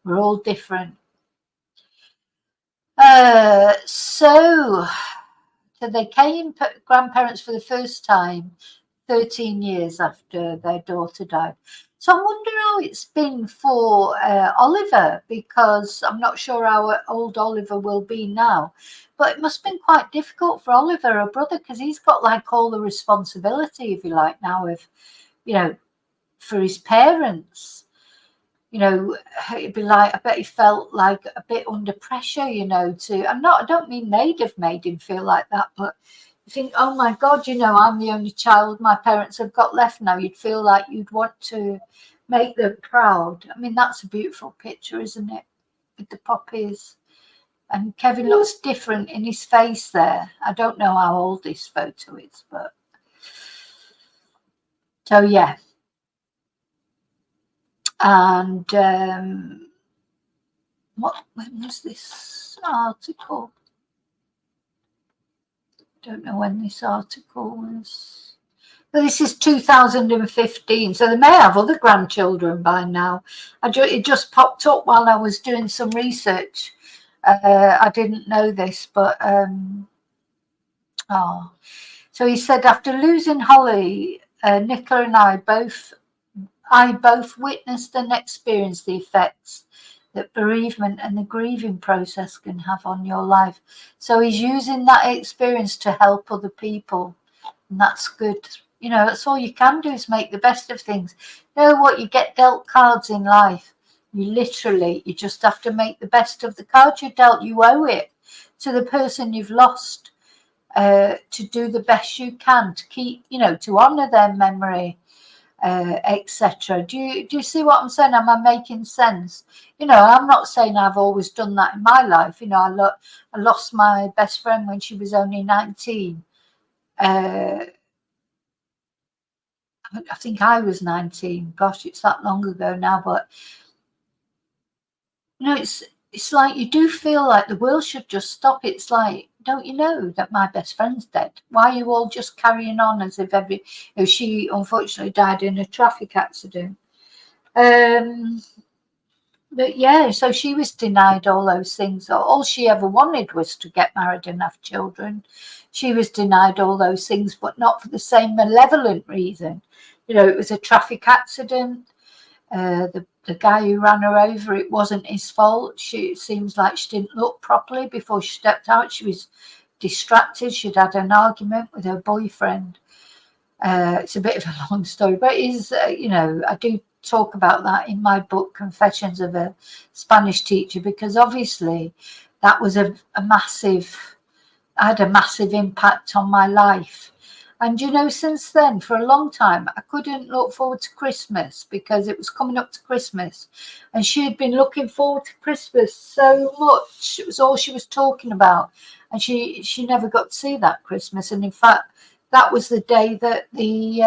We're all different. So they became grandparents for the first time 13 years after their daughter died. So I wonder how it's been for Oliver, because I'm not sure how old Oliver will be now. But it must have been quite difficult for Oliver, her brother, because he's got like all the responsibility, if you like, now of, for his parents. It'd be like, I bet he felt like a bit under pressure, I don't mean they'd have made him feel like that, but you think, oh my God, I'm the only child my parents have got left now. You'd feel like you'd want to make them proud. I mean, that's a beautiful picture, isn't it? With the poppies. And Kevin looks different in his face there. I don't know how old this photo is, but. So, yeah. And when was this article? Don't know when this article was. But this is 2015, so they may have other grandchildren by now. It just popped up while I was doing some research. I didn't know this, but so he said, after losing Holly, Nicola and I both witnessed and experienced the effects that bereavement and the grieving process can have on your life. So he's using that experience to help other people, and that's good. That's all you can do, is make the best of things. What, you get dealt cards in life. You just have to make the best of the cards you're dealt. You owe it to the person you've lost to do the best you can to keep, to honour their memory, etc. Do you see what I'm saying? Am I making sense? I'm not saying I've always done that in my life. I lost my best friend when she was only 19. I think I was 19. Gosh, it's that long ago now. But it's like you do feel like the world should just stop. It's like, don't you know that my best friend's dead? Why are you all just carrying on as if she unfortunately died in a traffic accident? But yeah, so she was denied all those things. All she ever wanted was to get married and have children. She was denied all those things, but not for the same malevolent reason. It was a traffic accident. The guy who ran her over, it wasn't his fault. It seems like she didn't look properly before she stepped out. She was distracted. She'd had an argument with her boyfriend. It's a bit of a long story, but it is, you know, I do talk about that in my book, Confessions of a Spanish Teacher, because obviously that was a massive, had a massive impact on my life. And, you know, since then, for a long time, I couldn't look forward to Christmas because it was coming up to Christmas. And she had been looking forward to Christmas so much. It was all she was talking about. And she never got to see that Christmas. And in fact, that was the day that the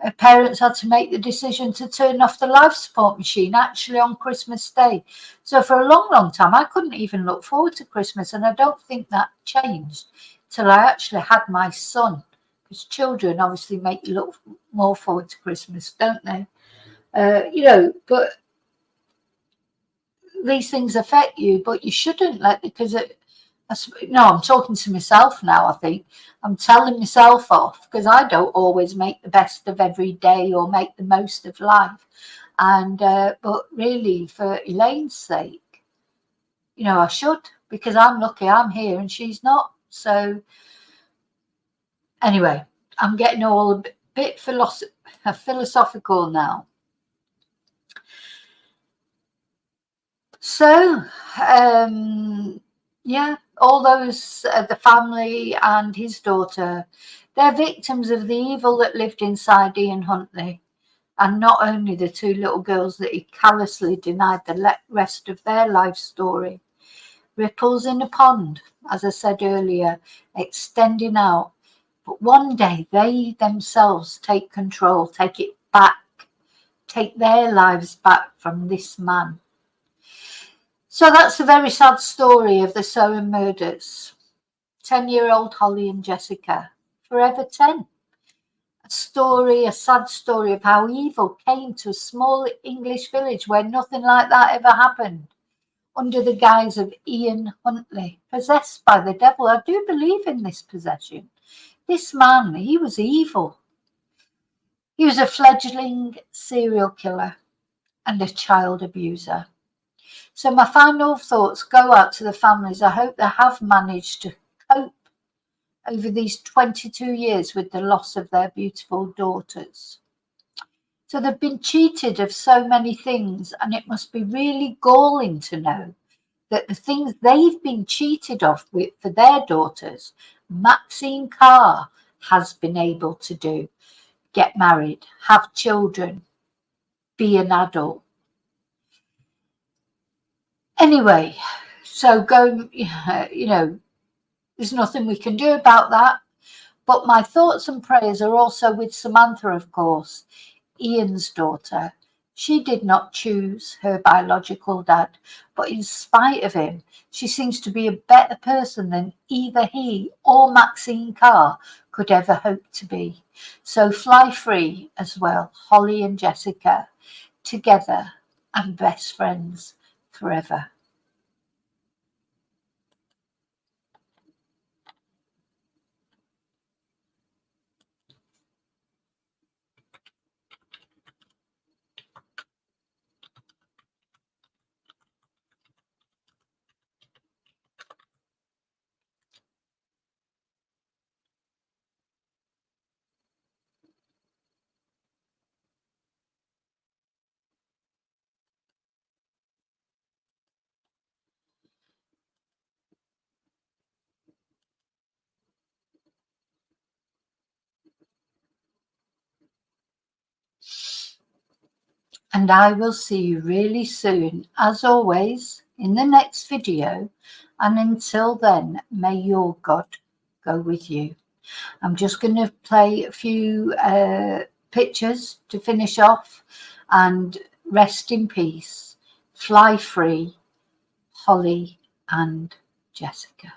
her parents had to make the decision to turn off the life support machine, actually on Christmas Day. So for a long, long time, I couldn't even look forward to Christmas. And I don't think that changed till I actually had my son, because children obviously make you look more forward to Christmas, don't they? You know, but these things affect you, but you shouldn't let, because no, I'm talking to myself now. I think I'm telling myself off because I don't always make the best of every day or make the most of life. And but really, for Elaine's sake, you know, I should, because I'm lucky I'm here and she's not. So anyway, I'm getting all a bit philosophical now. So yeah, all those, the family and his daughter, they're victims of the evil that lived inside Ian Huntley. And not only the two little girls that he callously denied the rest of their life story. Ripples in a pond, as I said earlier, extending out. But one day they themselves take control, take it back, take their lives back from this man. So that's a very sad story of the Soham murders. 10-year-old Holly and Jessica, forever 10. A story, a sad story of how evil came to a small English village where nothing like that ever happened, under the guise of Ian Huntley, possessed by the devil. I do believe in this possession. This man, he was evil. He was a fledgling serial killer and a child abuser. So my final thoughts go out to the families. I hope they have managed to cope over these 22 years with the loss of their beautiful daughters. So they've been cheated of so many things, and it must be really galling to know that the things they've been cheated of with for their daughters, Maxine Carr has been able to do. Get married, have children, be an adult. Anyway, so go, you know, there's nothing we can do about that. But my thoughts and prayers are also with Samantha, of course, Ian's daughter. She did not choose her biological dad, but in spite of him, she seems to be a better person than either he or Maxine Carr could ever hope to be. So fly free as well, Holly and Jessica, together and best friends forever. And I will see you really soon, as always, in the next video. And until then, may your God go with you. I'm just going to play a few pictures to finish off, and rest in peace. Fly free, Holly and Jessica.